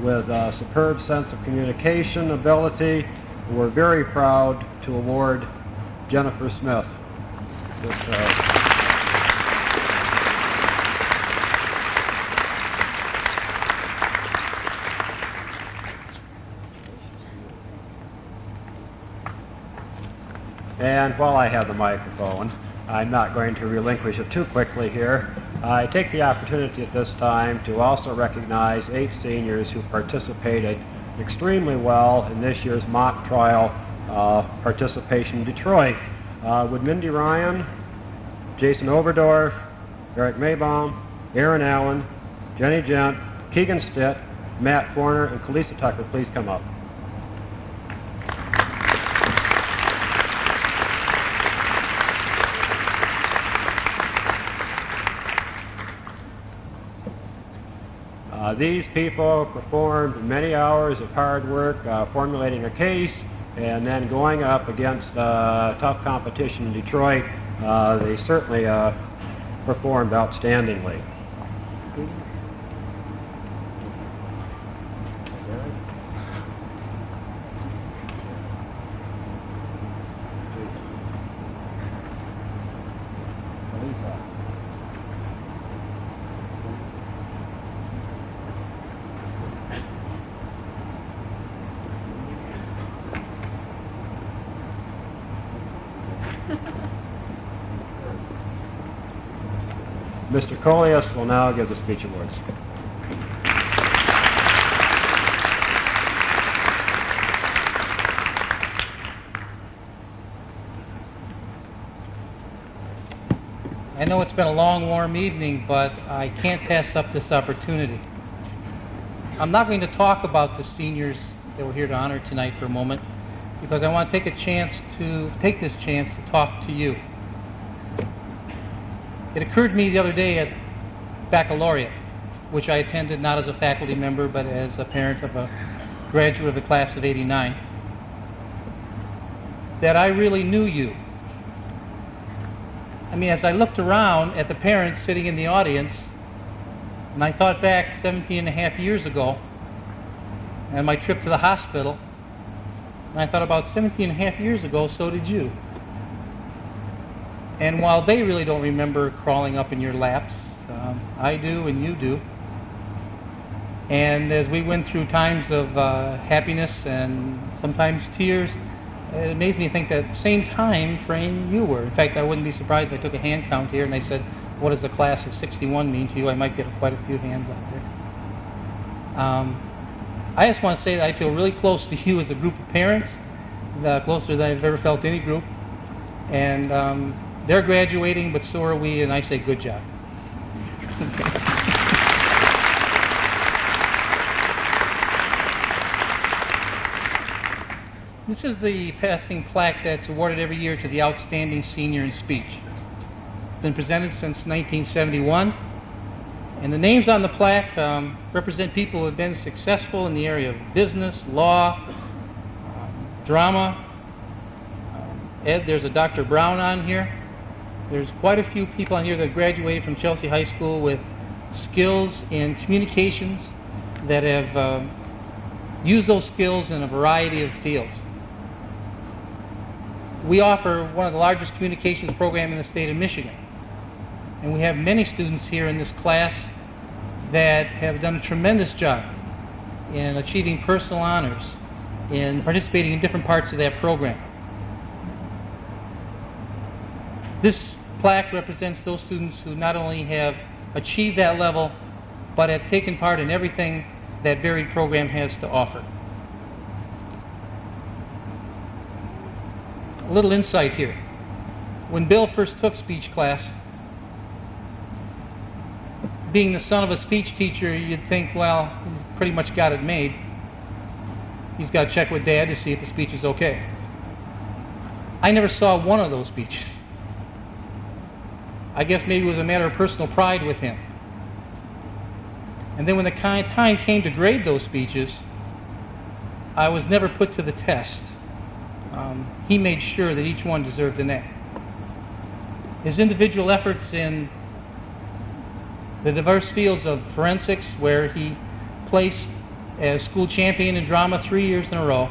with a superb sense of communication ability. We're very proud to award Jennifer Smith this And while I have the microphone, I'm not going to relinquish it too quickly here. I take the opportunity at this time to also recognize 8 seniors who participated extremely well in this year's mock trial participation in Detroit. With Mindy Ryan, Jason Oberdorf, Eric Maybaum, Aaron Allen, Jenny Gent, Keegan Stitt, Matt Forner, and Kalisa Tucker please come up. These people performed many hours of hard work formulating a case and then going up against tough competition in Detroit. They certainly performed outstandingly. Mr. Coleus will now give the speech awards. I know it's been a long, warm evening, but I can't pass up this opportunity. I'm not going to talk about the seniors that we're here to honor tonight for a moment, because I want to take this chance to talk to you. It occurred to me the other day at baccalaureate, which I attended not as a faculty member, but as a parent of a graduate of the class of '89, that I really knew you. I mean, as I looked around at the parents sitting in the audience, and I thought back 17 and a half years ago, and my trip to the hospital, and I thought about 17 and a half years ago, so did you. And while they really don't remember crawling up in your laps, I do and you do. And as we went through times of happiness and sometimes tears, it amazed me to think that at the same time frame you were. In fact, I wouldn't be surprised if I took a hand count here and I said, what does the class of '61 mean to you? I might get quite a few hands out there. I just want to say that I feel really close to you as a group of parents, closer than I've ever felt any group. And they're graduating, but so are we, and I say good job. This is the passing plaque that's awarded every year to the outstanding senior in speech. It's been presented since 1971, and the names on the plaque represent people who have been successful in the area of business, law, drama. Ed, there's a Dr. Brown on here. There's quite a few people on here that graduated from Chelsea High School with skills in communications that have used those skills in a variety of fields. We offer one of the largest communications programs in the state of Michigan. And we have many students here in this class that have done a tremendous job in achieving personal honors, in participating in different parts of that program. This plaque represents those students who not only have achieved that level, but have taken part in everything that varied program has to offer. A little insight here. When Bill first took speech class, being the son of a speech teacher, you'd think, well, he's pretty much got it made. He's got to check with Dad to see if the speech is okay. I never saw one of those speeches. I guess maybe it was a matter of personal pride with him. And then when the time came to grade those speeches, I was never put to the test. He made sure that each one deserved an A. His individual efforts in the diverse fields of forensics, where he placed as school champion in drama 3 years in a row,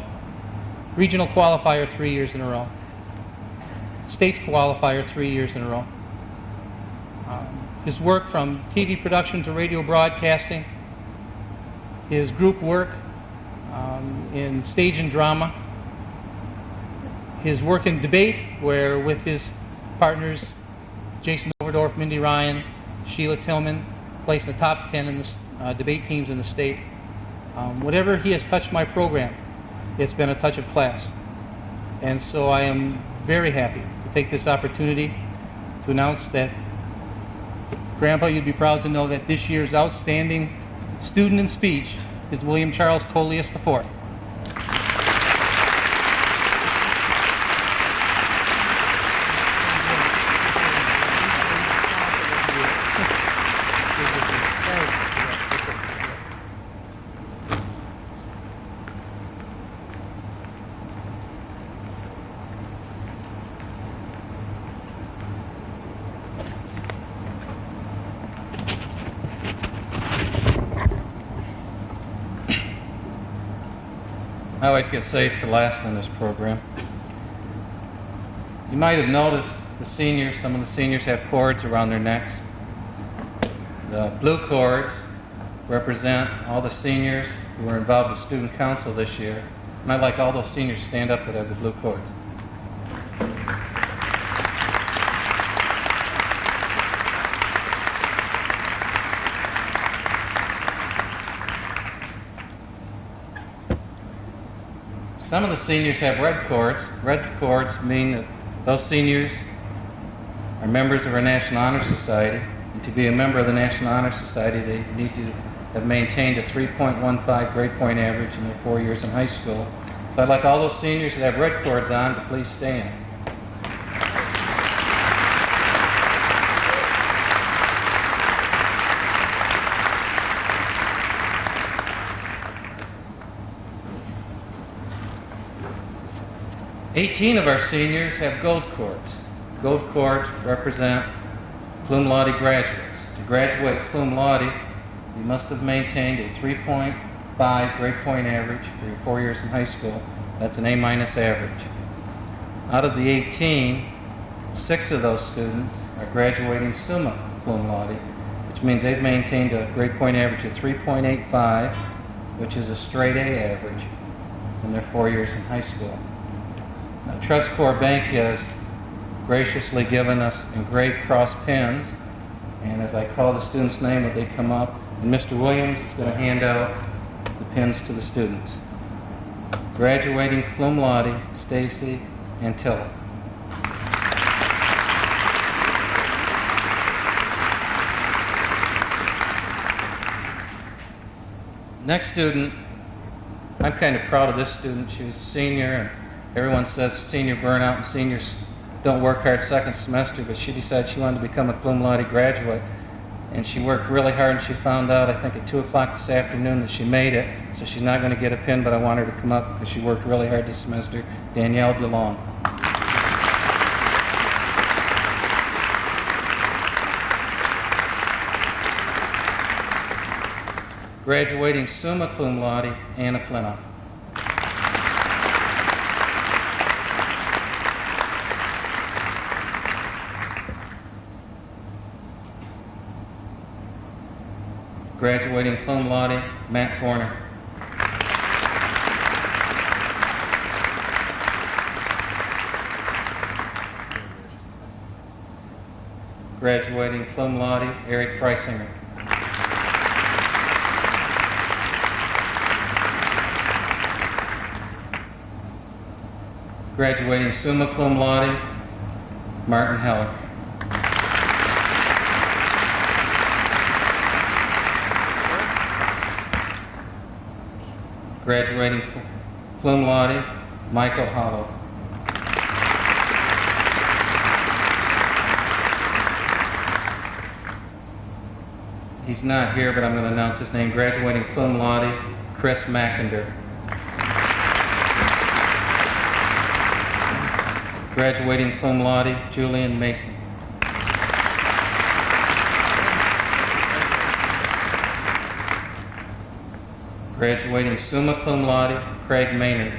regional qualifier 3 years in a row, states qualifier 3 years in a row. His work from TV production to radio broadcasting, his group work in stage and drama, his work in debate, where with his partners, Jason Overdorf, Mindy Ryan, Sheila Tillman, placed in the top 10 in the debate teams in the state. Whatever he has touched my program, it's been a touch of class. And so I am very happy to take this opportunity to announce that, Grandpa, you'd be proud to know that this year's outstanding student in speech is William Charles Coleus IV. I always get saved for last in this program. You might have noticed some of the seniors have cords around their necks. The blue cords represent all the seniors who were involved with student council this year. And I'd like all those seniors to stand up that have the blue cords. Some of the seniors have red cords. Red cords mean that those seniors are members of our National Honor Society. And to be a member of the National Honor Society, they need to have maintained a 3.15 grade point average in their 4 years in high school. So I'd like all those seniors that have red cords on to please stand. "18 of our seniors have gold cords. Gold cords represent cum laude graduates. To graduate cum laude, you must have maintained a 3.5 grade point average for your 4 years in high school. That's an A- average. Out of the 18, 6 of those students are graduating summa cum laude, which means they've maintained a grade point average of 3.85, which is a straight A average in their 4 years in high school. Now, Trust Corps Bank has graciously given us engraved cross pins, and as I call the student's name, would they come up? And Mr. Williams is going to hand out the pins to the students. Graduating cum laude, Stacy Antilla. Next student, I'm kind of proud of this student. She was a senior, and everyone says senior burnout and seniors don't work hard second semester, but she decided she wanted to become a cum laude graduate. And she worked really hard, and she found out, I think at 2 o'clock this afternoon, that she made it. So she's not going to get a pin, but I want her to come up because she worked really hard this semester. Danielle DeLong. Graduating summa cum laude, Anna Flinoff. Graduating cum laude, Matt Forner. Graduating cum laude, Eric Freisinger. Graduating summa cum laude, Martin Heller. Graduating cum laude, Michael Hollow. He's not here, but I'm going to announce his name. Graduating cum laude, Chris McInder. Graduating cum laude, Julian Mason. Graduating summa cum laude, Craig Maynard.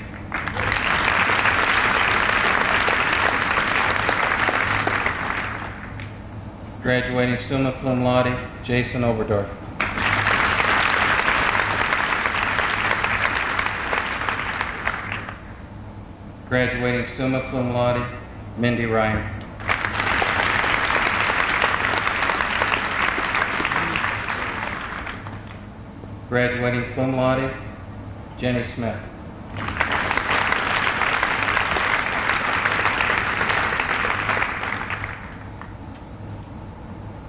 Graduating summa cum laude, Jason Oberdorf. Graduating summa cum laude, Mindy Ryan. Graduating cum laude, Jenny Smith.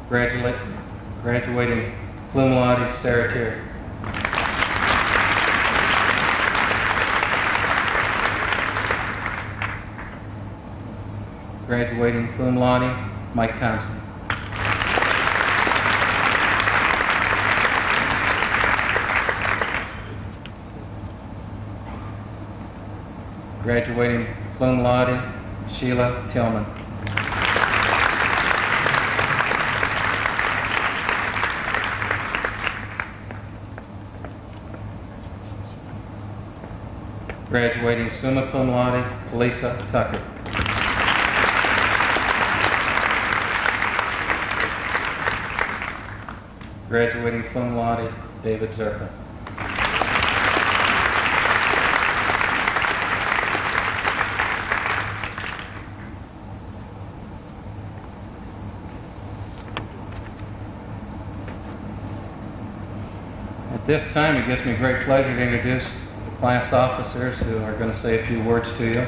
Graduating cum laude, Sarah Terry. Graduating cum laude, Mike Thompson. Graduating cum laude, Sheila Tillman. Graduating summa cum laude, Lisa Tucker. Graduating cum laude, David Zerpa. At this time, it gives me great pleasure to introduce the class officers who are going to say a few words to you.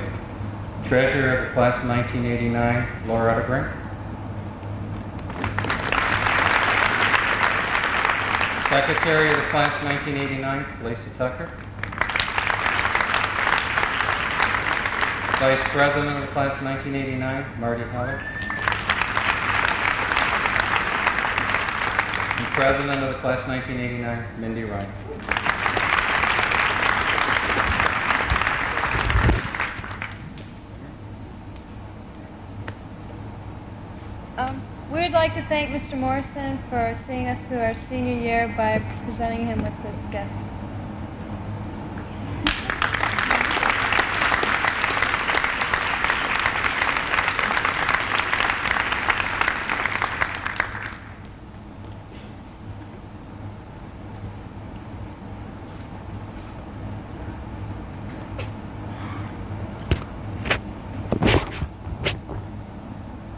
Treasurer of the class of 1989, Laura Utterbrink. Secretary of the class of 1989, Lacey Tucker. Vice President of the class of 1989, Marty Heller. And President of the class of 1989, Mindy Wright. We'd like to thank Mr. Morrison for seeing us through our senior year by presenting him with this gift.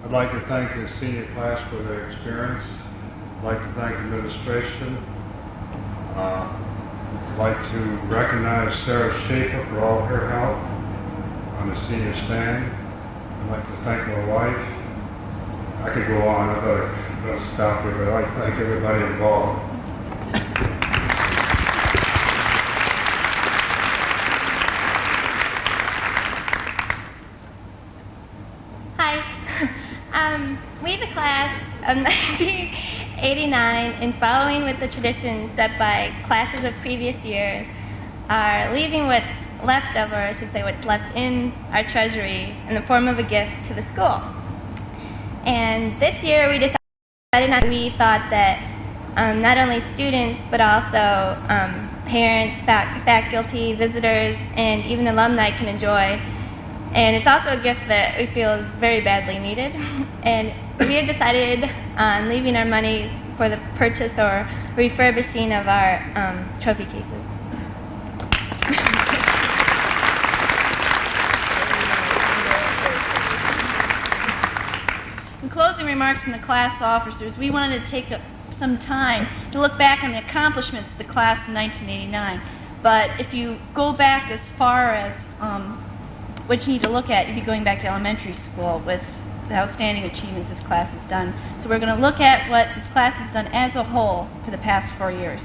I'd like to thank the senior class for their experience. I'd like to thank administration. I'd like to recognize Sarah Schaefer for all her help on the senior stand. I'd like to thank my wife. I could go on, I better stop here, but I'd like to thank everybody involved. We, the class of 1989, in following with the tradition set by classes of previous years, are leaving what's left of, or I should say what's left in our treasury in the form of a gift to the school. And this year we decided, we thought that not only students, but also parents, faculty, visitors, and even alumni can enjoy. And it's also a gift that we feel is very badly needed. And we have decided on leaving our money for the purchase or refurbishing of our trophy cases. In closing remarks from the class officers, we wanted to take some time to look back on the accomplishments of the class of 1989. But if you go back as far as what you need to look at, you'd be going back to elementary school with the outstanding achievements this class has done. So we're going to look at what this class has done as a whole for the past 4 years.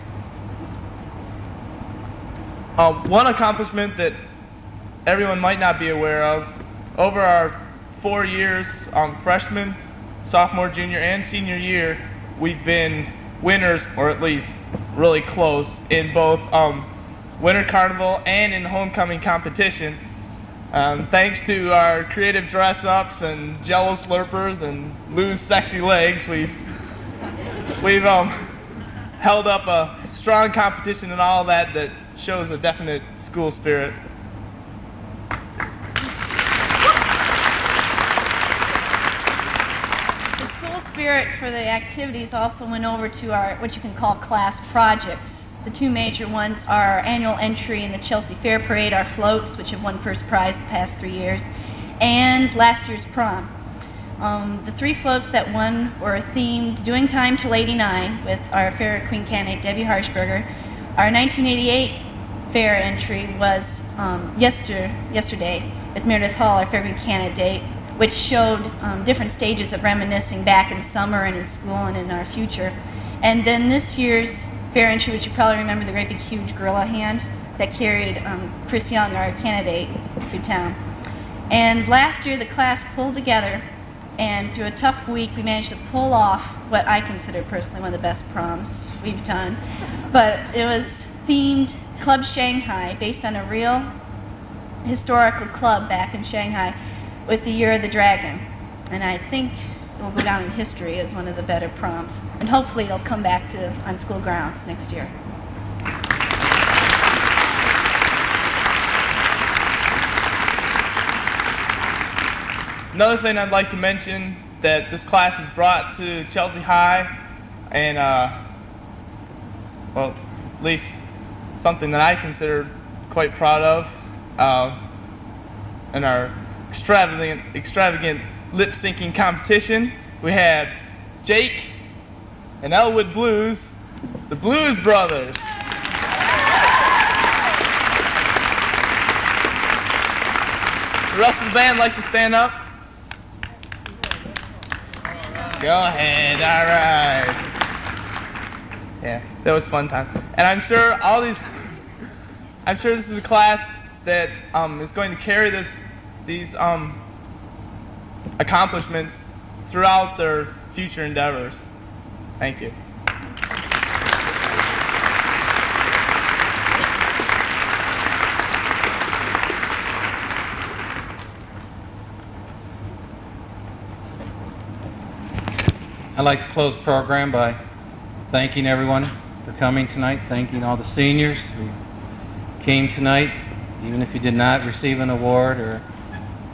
One accomplishment that everyone might not be aware of, over our 4 years, freshman, sophomore, junior, and senior year, we've been winners, or at least really close, in both Winter Carnival and in homecoming competition. Thanks to our creative dress-ups and Jello slurpers and Lou's sexy legs, we've held up a strong competition and all that shows a definite school spirit. The school spirit for the activities also went over to our what you can call class projects. The two major ones are our annual entry in the Chelsea Fair Parade, our floats, which have won first prize the past 3 years, and last year's prom. The 3 floats that won were themed Doing Time Till 89 with our Fair Queen candidate Debbie Harshberger. Our 1988 fair entry was yesterday with Meredith Hall, our Fair Queen candidate, which showed different stages of reminiscing back in summer and in school and in our future. And then this year's fair entry, which you probably remember, the great big huge gorilla hand that carried Chris Young, our candidate, through town. And last year the class pulled together, and through a tough week we managed to pull off what I consider personally one of the best proms we've done. But it was themed Club Shanghai, based on a real historical club back in Shanghai with the Year of the Dragon. And I think it will go down in history as one of the better proms. And hopefully it'll come back on school grounds next year. Another thing I'd like to mention that this class has brought to Chelsea High, and well, at least something that I consider quite proud of, in our extravagant lip-syncing competition, we had Jake and Elwood Blues, the Blues Brothers. The rest of the band like to stand up. Go ahead, all right. Yeah, that was a fun time. And I'm sure this is a class that is going to carry these accomplishments throughout their future endeavors. Thank you. I'd like to close the program by thanking everyone for coming tonight, thanking all the seniors who came tonight, even if you did not receive an award or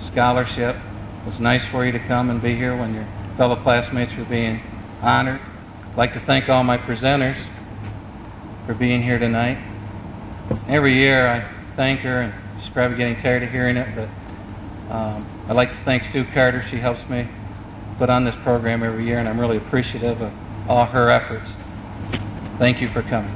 scholarship. It was nice for you to come and be here when your fellow classmates were being honored. I'd like to thank all my presenters for being here tonight. Every year I thank her, and she's probably getting tired of hearing it, but I'd like to thank Sue Carter. She helps me put on this program every year, and I'm really appreciative of all her efforts. Thank you for coming.